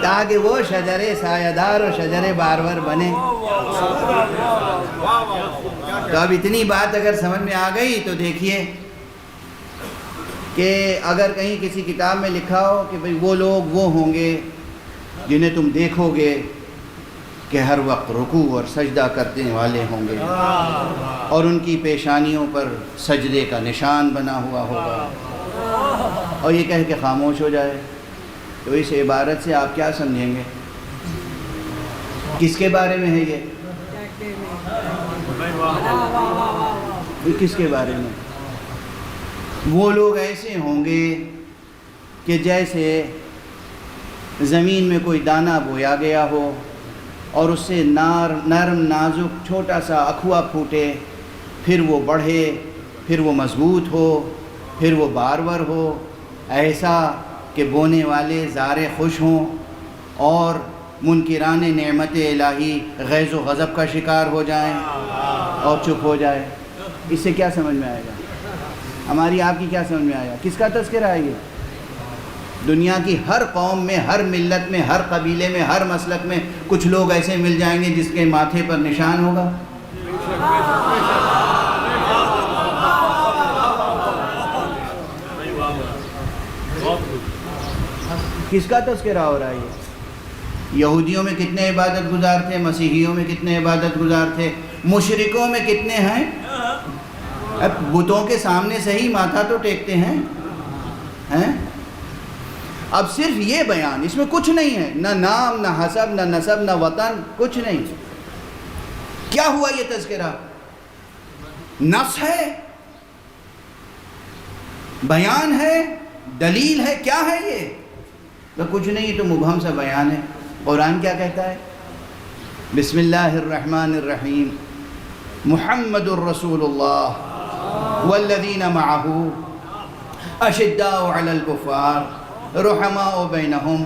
تاکہ وہ شجر سایہ دار اور شجر باربر بنے. تو اب اتنی بات اگر سمجھ میں آ گئی تو دیکھیے کہ اگر کہیں کسی کتاب میں لکھا ہو کہ بھئی وہ لوگ وہ ہوں گے جنہیں تم دیکھو گے کہ ہر وقت رکوع اور سجدہ کرتے والے ہوں گے اور ان کی پیشانیوں پر سجدے کا نشان بنا ہوا ہوگا، اور یہ کہہ کے خاموش ہو جائے، تو اس عبارت سے آپ کیا سمجھیں گے؟ کس کے بارے میں ہے یہ کس کے بارے میں؟ وہ لوگ ایسے ہوں گے کہ جیسے زمین میں کوئی دانہ بویا گیا ہو اور اس سے نرم نازک چھوٹا سا اکھوا پھوٹے، پھر وہ بڑھے، پھر وہ مضبوط ہو، پھر وہ بارور ہو، ایسا کہ بونے والے زارے خوش ہوں اور منکران نعمت الہی غیظ و غضب کا شکار ہو جائیں اور چپ ہو جائے. اس سے کیا سمجھ میں آئے گا؟ ہماری آپ کی کیا سمجھ میں آیا؟ کس کا تذکرہ ہے یہ؟ دنیا کی ہر قوم میں، ہر ملت میں، ہر قبیلے میں، ہر مسلک میں کچھ لوگ ایسے مل جائیں گے جس کے ماتھے پر نشان ہوگا. کس کا تذکرہ ہو رہا ہے یہ؟ یہودیوں میں کتنے عبادت گزار تھے، مسیحیوں میں کتنے عبادت گزار تھے، مشرکوں میں کتنے ہیں؟ اب بتوں کے سامنے صحیح ماتھا تو ٹیکتے ہیں. اب صرف یہ بیان، اس میں کچھ نہیں ہے، نہ نام، نہ حسب، نہ نسب، نہ وطن، کچھ نہیں. کیا ہوا یہ تذکرہ؟ نص ہے، بیان ہے، دلیل ہے، کیا ہے یہ؟ تو کچھ نہیں، تو مبہم سا بیان ہے. قرآن کیا کہتا ہے؟ بسم اللہ الرحمن الرحیم، محمد الرسول اللہ والذین معه اشداء علی الکفار رحماء بینہم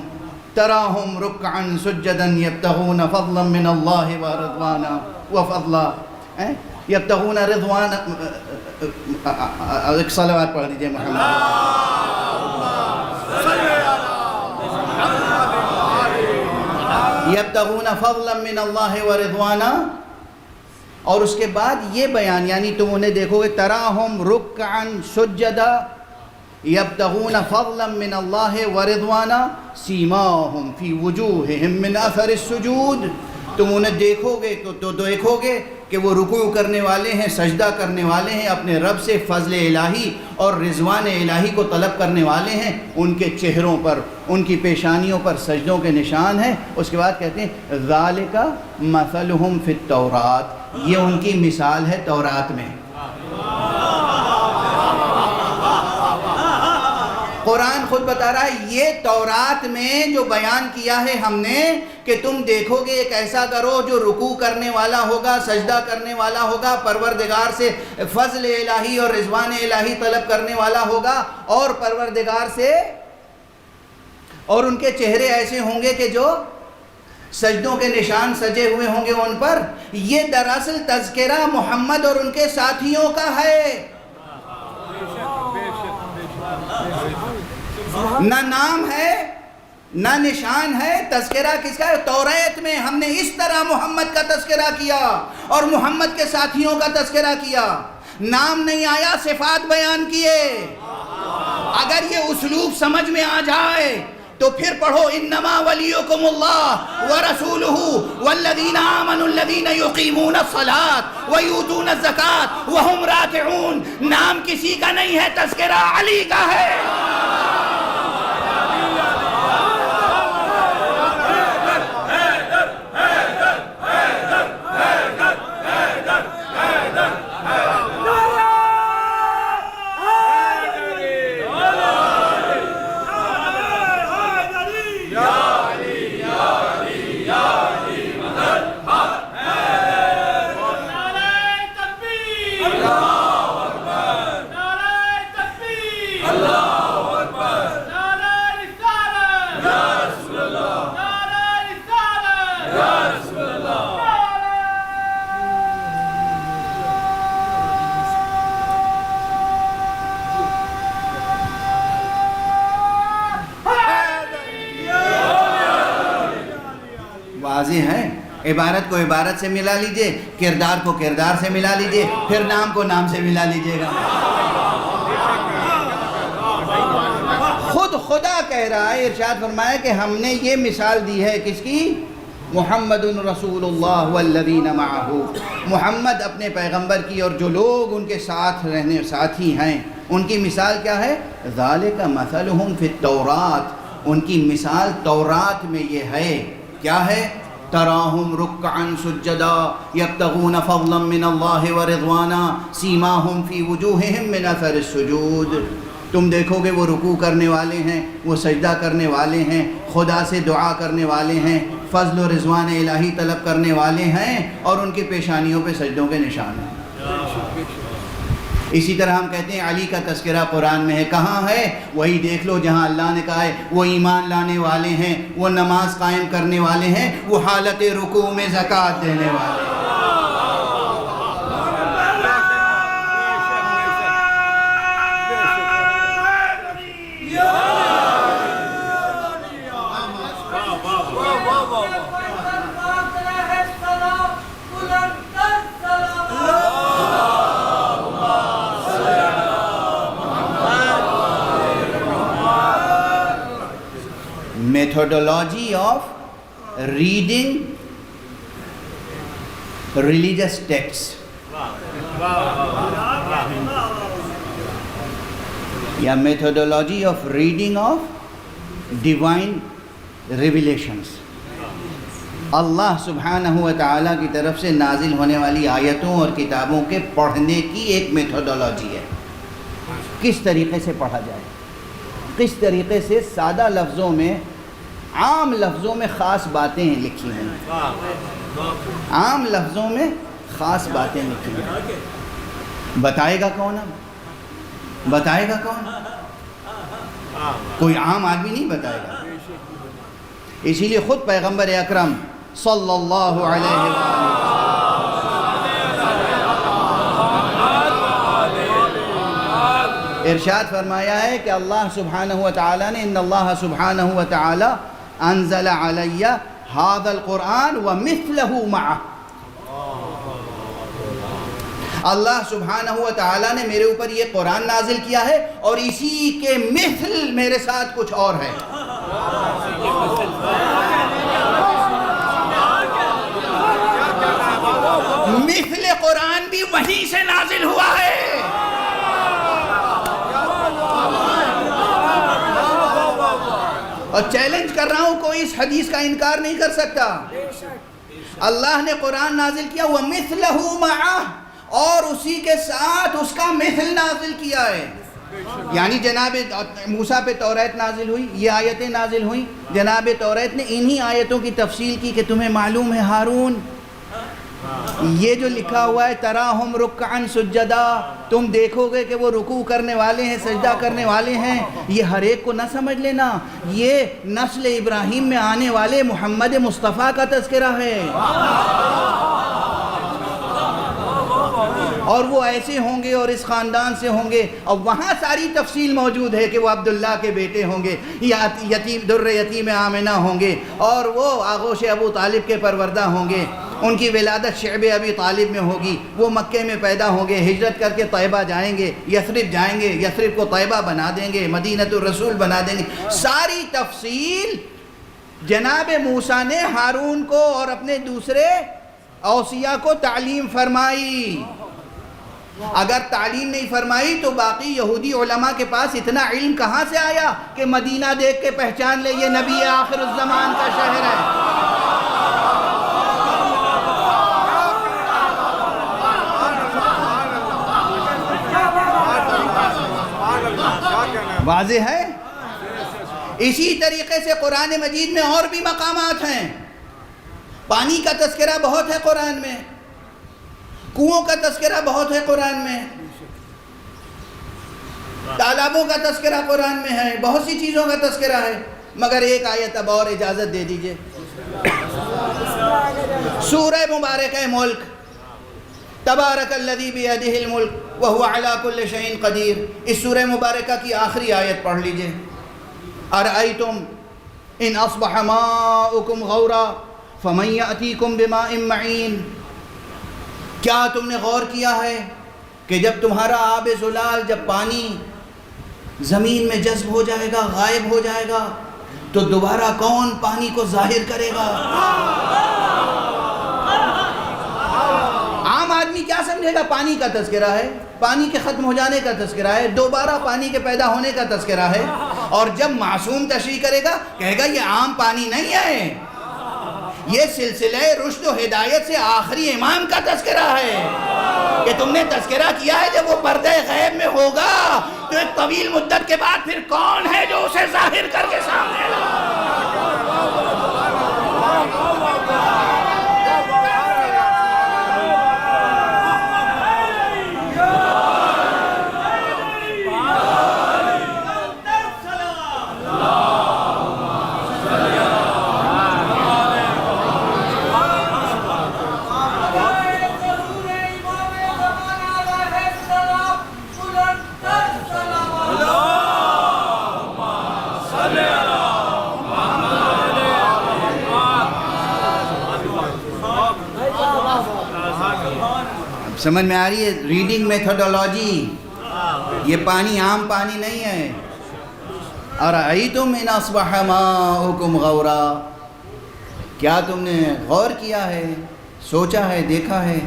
تراہم رکعا سجدا یبتغون فضلا من اللہ ورضوانا وفضلا یبتغون رضوان. ایک صلوات پڑھ لیجئے محمد. یبتغون فضلا من اللہ ورضوانا. اور اس کے بعد یہ بیان، یعنی تم انہیں دیکھو گے تراہم رکعا سجدا یبتغون فضلا من اللہ ورضوانا سیماہم فی وجوہہم من اثر السجود. تم انہیں دیکھو گے تو دیکھو گے کہ وہ رکوع کرنے والے ہیں، سجدہ کرنے والے ہیں، اپنے رب سے فضل الہی اور رضوان الہی کو طلب کرنے والے ہیں. ان کے چہروں پر، ان کی پیشانیوں پر سجدوں کے نشان ہیں. اس کے بعد کہتے ہیں ذالک مثلہم فی التوراۃ، یہ ان کی مثال ہے تورات میں. قرآن خود بتا رہا ہے یہ تورات میں جو بیان کیا ہے ہم نے کہ تم دیکھو گے ایک ایسا کرو جو رکوع کرنے والا ہوگا، سجدہ کرنے والا ہوگا، پروردگار سے فضل الہی اور رضوان الہی طلب کرنے والا ہوگا، اور پروردگار سے، اور ان کے چہرے ایسے ہوں گے کہ جو سجدوں کے نشان سجے ہوئے ہوں گے ان پر. یہ دراصل تذکرہ محمد اور ان کے ساتھیوں کا ہے. نہ نام ہے نہ نشان ہے. تذکرہ کس کا ہے؟ توریت میں ہم نے اس طرح محمد کا تذکرہ کیا اور محمد کے ساتھیوں کا تذکرہ کیا. نام نہیں آیا، صفات بیان کیے. اگر یہ اسلوب سمجھ میں آ جائے تو پھر پڑھو انما ولیکم اللہ ورسولہ والذین آمنوا الذین یقیمون الصلاۃ ویؤتون الزکاۃ وہم راکعون. نام کسی کا نہیں ہے، تذکرہ علی کا ہے. واضح ہے. عبارت کو عبارت سے ملا لیجئے، کردار کو کردار سے ملا لیجئے، پھر نام کو نام سے ملا لیجئے گا. خود خدا کہہ رہا ہے، ارشاد فرمایا کہ ہم نے یہ مثال دی ہے کس کی؟ محمد رسول اللہ والذین معہ. محمد اپنے پیغمبر کی اور جو لوگ ان کے ساتھ رہنے ساتھی ہیں ان کی مثال کیا ہے؟ ذالک مثلہم فی التوراۃ. ان کی مثال تورات میں یہ ہے. کیا ہے؟ تراہم رکعا سجدا یبتغون فضلا من اللہ ورضوانا سیماہم فی وجوہہم من اثر السجود. تم دیکھو گے وہ رکوع کرنے والے ہیں، وہ سجدہ کرنے والے ہیں، خدا سے دعا کرنے والے ہیں، فضل و رضوان الہی طلب کرنے والے ہیں، اور ان کی پیشانیوں پہ سجدوں کے نشان ہیں. اسی طرح ہم کہتے ہیں علی کا تذکرہ قرآن میں ہے. کہاں ہے؟ وہی دیکھ لو جہاں اللہ نے کہا ہے وہ ایمان لانے والے ہیں، وہ نماز قائم کرنے والے ہیں، وہ حالت رکوع میں زکوٰۃ دینے والے ہیں. Methodology of reading religious texts یا methodology of reading of divine revelations. اللہ سبحانہ و تعالیٰ کی طرف سے نازل ہونے والی آیتوں اور کتابوں کے پڑھنے کی ایک میتھوڈولوجی ہے. کس طریقے سے پڑھا جائے، کس طریقے سے سادہ لفظوں میں، عام لفظوں میں خاص باتیں لکھی ہیں. عام لفظوں میں خاص باتیں لکھی ہیں. بتائے گا کون؟ بتائے گا کون؟ کوئی عام آدمی نہیں بتائے گا. اسی لیے خود پیغمبر اکرم صلی اللہ علیہ وآلہ ارشاد فرمایا ہے کہ اللہ سبحانہ وتعالی نے ان اللہ سبحانہ وتعالی انزل علی هذا القرآن ومثلہ معہ، اللہ سبحانہ وتعالی نے میرے اوپر یہ قرآن نازل کیا ہے اور اسی کے مثل میرے ساتھ کچھ اور ہے۔ مثل قرآن بھی وہیں سے نازل ہوا ہے۔ اور چیلنج کر رہا ہوں، کوئی اس حدیث کا انکار نہیں کر سکتا۔ اللہ نے قرآن نازل کیا وَمِثْلَهُ مَعَهُ، اور اسی کے ساتھ اس کا مثل نازل کیا ہے۔ یعنی جناب موسیٰ پہ توریت نازل ہوئی، یہ آیتیں نازل ہوئیں، جناب توریت نے انہی آیتوں کی تفصیل کی کہ تمہیں معلوم ہے ہارون، یہ جو لکھا ہوا ہے تراہم رکعن سجدہ، تم دیکھو گے کہ وہ رکوع کرنے والے ہیں، سجدہ کرنے والے ہیں، یہ ہر ایک کو نہ سمجھ لینا، یہ نسل ابراہیم میں آنے والے محمد مصطفیٰ کا تذکرہ ہے، اور وہ ایسے ہوں گے اور اس خاندان سے ہوں گے، اور وہاں ساری تفصیل موجود ہے کہ وہ عبداللہ کے بیٹے ہوں گے، یتیم در یتیم آمنہ ہوں گے، اور وہ آغوش ابو طالب کے پروردہ ہوں گے، ان کی ولادت شعب ابی طالب میں ہوگی، وہ مکے میں پیدا ہوں گے، ہجرت کر کے طیبہ جائیں گے، یثرب جائیں گے، یثرب کو طیبہ بنا دیں گے، مدینۃ الرسول بنا دیں گے، ساری تفصیل جناب موسیٰ نے ہارون کو اور اپنے دوسرے اوصیاء کو تعلیم فرمائی۔ اگر تعلیم نہیں فرمائی تو باقی یہودی علماء کے پاس اتنا علم کہاں سے آیا کہ مدینہ دیکھ کے پہچان لے یہ نبی آخر الزمان کا شہر ہے۔ واضح ہے؟ اسی طریقے سے قرآن مجید میں اور بھی مقامات ہیں، پانی کا تذکرہ بہت ہے قرآن میں، کنووں کا تذکرہ بہت ہے قرآن میں، تالابوں کا تذکرہ قرآن میں ہے، بہت سی چیزوں کا تذکرہ ہے، مگر ایک آیت اب اور اجازت دے دیجئے، سورہ مبارکہ ملک، تبارک الذی بیدہ الملک وہو علی کل شیء قدیر، اس سورہ مبارکہ کی آخری آیت پڑھ لیجئے، ارأیتم ان اصبح ماؤکم غورا فمن یأتیکم بماء معین، کیا تم نے غور کیا ہے کہ جب تمہارا آب زلال، جب پانی زمین میں جذب ہو جائے گا، غائب ہو جائے گا، تو دوبارہ کون پانی کو ظاہر کرے گا؟ عام آدمی کیا سمجھے گا؟ پانی کا تذکرہ ہے، پانی کے ختم ہو جانے کا تذکرہ ہے، دوبارہ پانی کے پیدا ہونے کا تذکرہ ہے، اور جب معصوم تشریح کرے گا کہے گا یہ عام پانی نہیں ہے، یہ سلسلہ رشد و ہدایت سے آخری امام کا تذکرہ ہے، کہ تم نے تذکرہ کیا ہے جب وہ پردہ غیب میں ہوگا تو ایک طویل مدت کے بعد پھر کون ہے جو اسے ظاہر کر کے سامنے سمجھ میں آ رہی ہے؟ ریڈنگ میتھڈولوجی، یہ پانی عام پانی نہیں ہے۔ ارأیتم ان اصبح ماؤکم غورا، کیا تم نے غور کیا ہے، سوچا ہے، دیکھا ہے؟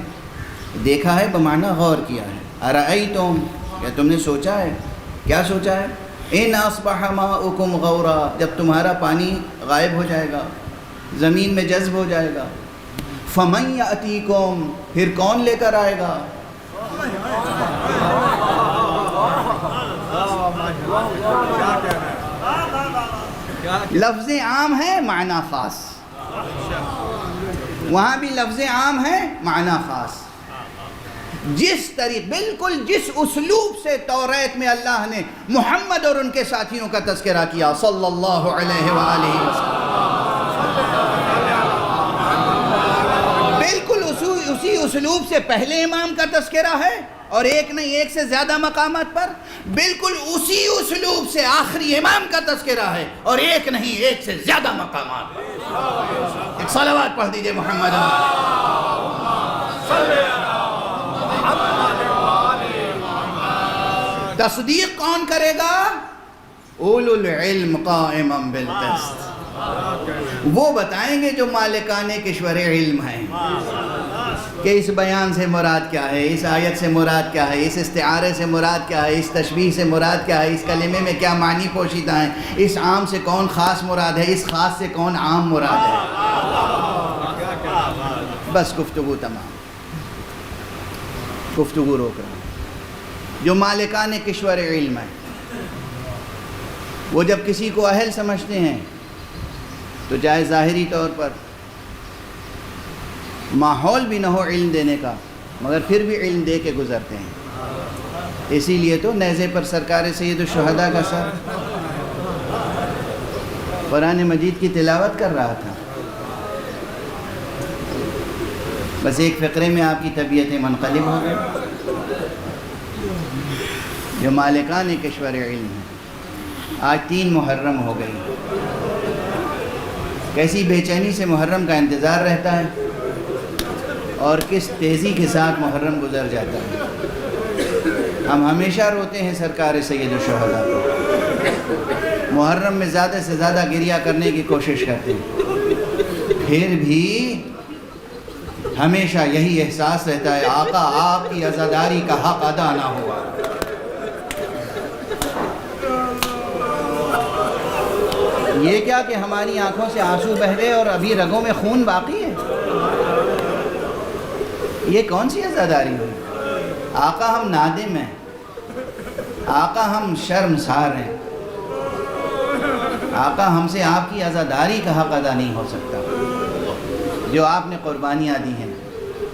دیکھا ہے بمعنی غور کیا ہے۔ ارأیتم، کیا تم نے سوچا ہے؟ کیا سوچا ہے؟ ان اصبح ماؤکم غورا، جب تمہارا پانی غائب ہو جائے گا، زمین میں جذب ہو جائے گا، فَمَنْ يَأْتِيكُمْ، پھر کون لے کر آئے گا؟ لفظ عام ہے، معنی خاص، وہاں بھی لفظ عام ہے، معنی خاص۔ جس طریق، بالکل جس اسلوب سے توریت میں اللہ نے محمد اور ان کے ساتھیوں کا تذکرہ کیا صلی اللہ علیہ وآلہ وسلم، اسلوب سے پہلے امام کا تذکرہ ہے اور ایک نہیں ایک سے زیادہ مقامات پر، بالکل اسی اسلوب سے آخری امام کا تذکرہ ہے اور ایک نہیں ایک سے زیادہ مقامات پر۔ ایک صلوات پڑھ دیجئے محمد۔ تصدیق کون کرے گا؟ اولو العلم قائما بالقسط، وہ بتائیں گے جو مالکان کشور علم ہیں کہ اس بیان سے مراد کیا ہے، اس آیت سے مراد کیا ہے، اس استعارے سے مراد کیا ہے، اس تشبیہ سے مراد کیا ہے، اس کلمے میں کیا معنی پوشیدہ ہیں، اس عام سے کون خاص مراد ہے، اس خاص سے کون عام مراد ہے۔ بس گفتگو تمام، گفتگو روک رہا ہوں۔ جو مالکان کشور علم ہیں وہ جب کسی کو اہل سمجھتے ہیں تو چاہے ظاہری طور پر ماحول بھی نہ ہو علم دینے کا مگر پھر بھی علم دے کے گزرتے ہیں۔ اسی لیے تو نیزے پر سرکار سید الشہداء کا سر قرآن مجید کی تلاوت کر رہا تھا۔ بس ایک فقرے میں آپ کی طبیعتیں منقلب ہو گئی۔ جو مالکان کشور علم ہیں، آج 3 محرم ہو گئی، کیسی بے چینی سے محرم کا انتظار رہتا ہے اور کس تیزی کے ساتھ محرم گزر جاتا ہے۔ ہم ہمیشہ روتے ہیں سرکار سید الشہداء کو، محرم میں زیادہ سے زیادہ گریہ کرنے کی کوشش کرتے ہیں، پھر بھی ہمیشہ یہی احساس رہتا ہے آقا آپ کی عزاداری کا حق ادا نہ ہوا۔ یہ کیا کہ ہماری آنکھوں سے آنسو بہہ رہے اور ابھی رگوں میں خون باقی ہے؟ یہ کون سی عزاداری ہوئی؟ آقا ہم نادم ہیں، آقا ہم شرمسار ہیں، آقا ہم سے آپ کی عزاداری کا حق ادا نہیں ہو سکتا۔ جو آپ نے قربانیاں دی ہیں،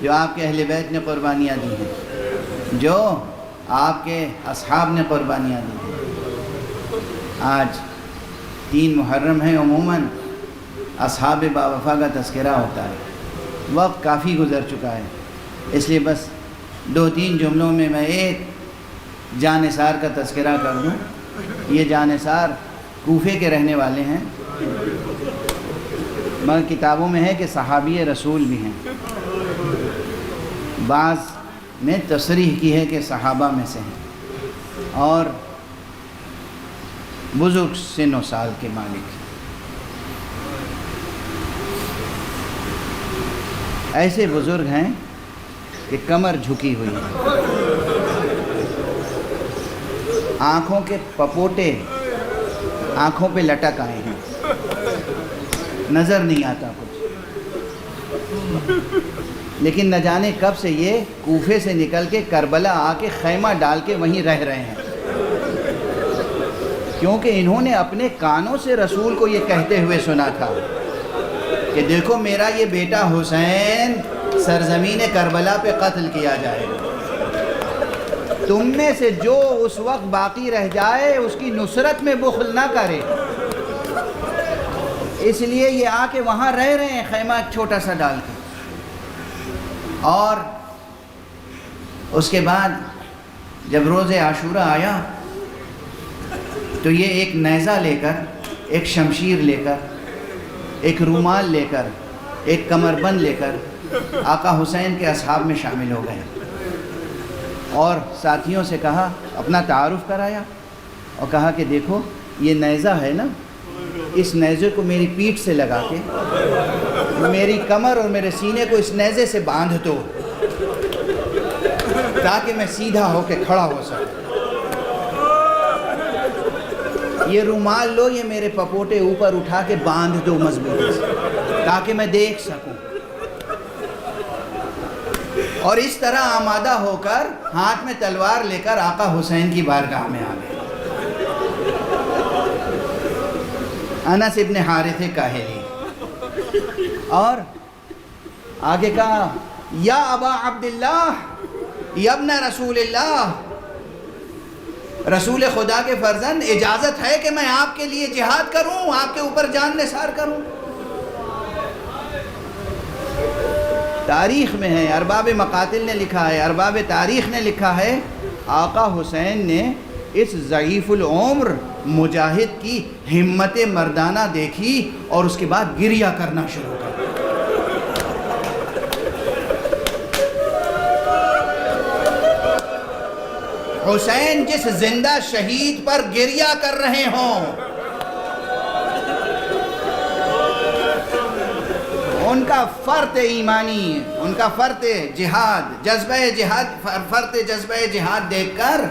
جو آپ کے اہل بیت نے قربانیاں دی ہیں، جو آپ کے اصحاب نے قربانیاں دی ہیں۔ آج 3 محرم ہیں، عموماً اصحاب باوفا کا تذکرہ ہوتا ہے، وقت کافی گزر چکا ہے، اس لیے بس 2-3 جملوں میں میں ایک جانثار کا تذکرہ کر دوں۔ یہ جانثار کوفے کے رہنے والے ہیں، مگر کتابوں میں ہے کہ صحابی رسول بھی ہیں، بعض نے تصریح کی ہے کہ صحابہ میں سے ہیں، اور بزرگ سن و سال کے مالک، ایسے بزرگ ہیں کہ کمر جھکی ہوئی ہے، آنکھوں کے پپوٹے آنکھوں پہ لٹک آئے ہیں، نظر نہیں آتا کچھ، لیکن نہ جانے کب سے یہ کوفے سے نکل کے کربلا آ کے خیمہ ڈال کے وہیں رہ رہے ہیں، کیونکہ انہوں نے اپنے کانوں سے رسول کو یہ کہتے ہوئے سنا تھا کہ دیکھو میرا یہ بیٹا حسین سرزمین کربلا پہ قتل کیا جائے گا، تم میں سے جو اس وقت باقی رہ جائے اس کی نصرت میں بخل نہ کرے، اس لیے یہ آ کے وہاں رہ رہے ہیں خیمہ چھوٹا سا ڈال کے۔ اور اس کے بعد جب روز عاشورہ آیا تو یہ ایک نیزہ لے کر، ایک شمشیر لے کر، ایک رومال لے کر، ایک کمر بند لے کر آقا حسین کے اصحاب میں شامل ہو گئے، اور ساتھیوں سے کہا، اپنا تعارف کرایا اور کہا کہ دیکھو یہ نیزہ ہے نا، اس نیزے کو میری پیٹھ سے لگا کے میری کمر اور میرے سینے کو اس نیزے سے باندھ دو تاکہ میں سیدھا ہو کے کھڑا ہو سکوں، یہ رومال لو، یہ میرے پپوٹے اوپر اٹھا کے باندھ دو مضبوطی سے تاکہ میں دیکھ سکوں، اور اس طرح آمادہ ہو کر ہاتھ میں تلوار لے کر آقا حسین کی بارگاہ میں آ گئے۔ انس ابن حارث کاہلی، اور آگے کہا یا ابا عبداللہ، یا ابن رسول اللہ، رسول خدا کے فرزند اجازت ہے کہ میں آپ کے لیے جہاد کروں، آپ کے اوپر جان نثار کروں؟ تاریخ میں ہے، ارباب مقاتل نے لکھا ہے، ارباب تاریخ نے لکھا ہے، آقا حسین نے اس ضعیف العمر مجاہد کی ہمت مردانہ دیکھی اور اس کے بعد گریہ کرنا شروع کر دیا۔ حسین جس زندہ شہید پر گریہ کر رہے ہوں، ان کا فرط ایمانی، ان کا فرط جہاد، جذبہ جہاد، فرط جذبہ جہاد دیکھ کر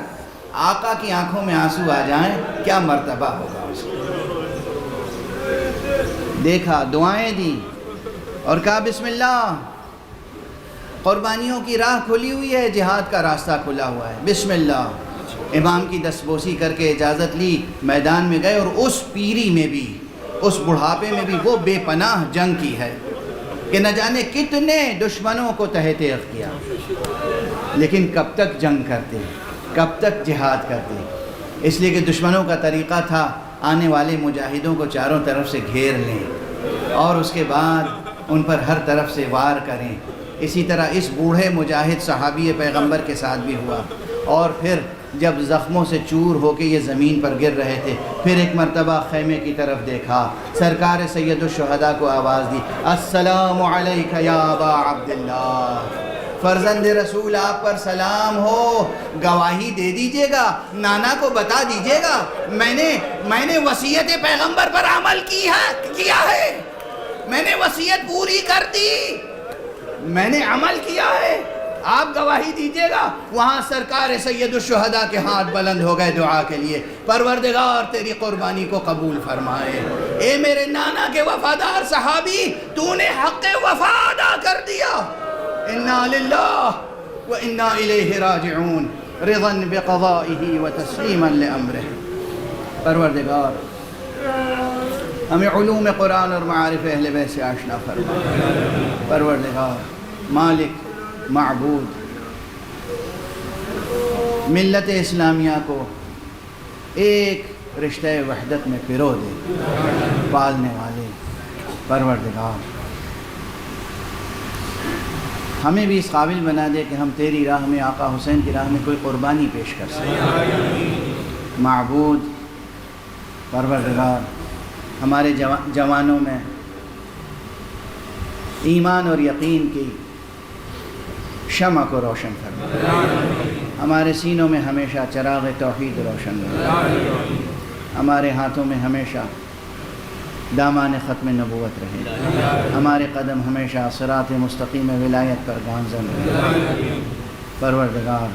آقا کی آنکھوں میں آنسو آ جائیں، کیا مرتبہ ہوگا اس کو۔ دیکھا، دعائیں دی اور کہا بسم اللہ، قربانیوں کی راہ کھلی ہوئی ہے، جہاد کا راستہ کھلا ہوا ہے، بسم اللہ۔ امام کی دستبوسی کر کے اجازت لی، میدان میں گئے، اور اس پیری میں بھی، اس بڑھاپے میں بھی وہ بے پناہ جنگ کی ہے کہ نہ جانے کتنے دشمنوں کو تحت عق کیا، لیکن کب تک جنگ کرتے، کب تک جہاد کرتے؟ اس لیے کہ دشمنوں کا طریقہ تھا آنے والے مجاہدوں کو چاروں طرف سے گھیر لیں اور اس کے بعد ان پر ہر طرف سے وار کریں۔ اسی طرح اس بوڑھے مجاہد صحابی پیغمبر کے ساتھ بھی ہوا، اور پھر جب زخموں سے چور ہو کے یہ زمین پر گر رہے تھے، پھر ایک مرتبہ خیمے کی طرف دیکھا، سرکار سید الشہداء کو آواز دی، السلام علیک یا ابا عبداللہ، فرزند رسول آپ پر سلام ہو، گواہی دے دیجئے گا، نانا کو بتا دیجئے گا، میں نے وصیت پیغمبر پر عمل کیا ہے، میں نے وصیت پوری کر دی، میں نے عمل کیا ہے، آپ گواہی دیجئے گا۔ وہاں سرکار سید الشہداء کے ہاتھ بلند ہو گئے دعا کے لیے، پروردگار تیری قربانی کو قبول فرمائے، اے میرے نانا کے وفادار صحابی، تو نے حق وفا ادا کر دیا، انا للہ و انا الیہ راجعون، رضا بقضائہ و تسلیما لامرہ۔ پروردگار ہمیں علوم قرآن اور معارف اہل بیت سے آشنا فرمائے، پروردگار مالک معبود ملت اسلامیہ کو ایک رشتہ وحدت میں پرو دے، پالنے والے پروردگار ہمیں بھی اس قابل بنا دے کہ ہم تیری راہ میں، آقا حسین کی راہ میں کوئی قربانی پیش کر سکیں۔ معبود پروردگار ہمارے جوانوں میں ایمان اور یقین کی شمع کو روشن فرما، ہمارے سینوں میں ہمیشہ چراغ توحید روشن رہے، ہمارے ہاتھوں میں ہمیشہ دامان ختم نبوت رہے، ہمارے قدم ہمیشہ صراط مستقیم ولایت پر گامزن رہے۔ پروردگار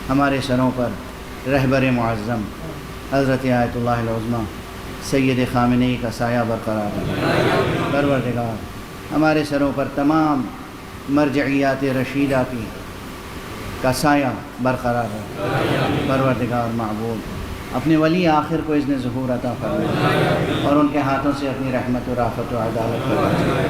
ہمارے سروں پر رہبر معظم حضرت آیت اللہ العظمیٰ سید خامنئی کا سایہ برقرار رہے۔ پروردگار ہمارے سروں پر تمام مرجعیات رشیدہ کی کا سایہ برقرار رہے۔ پروردگار معبود اپنے ولی آخر کو اذن ظہور عطا فرمائے اور ان کے ہاتھوں سے اپنی رحمت و رافت و عدالت فرمائے۔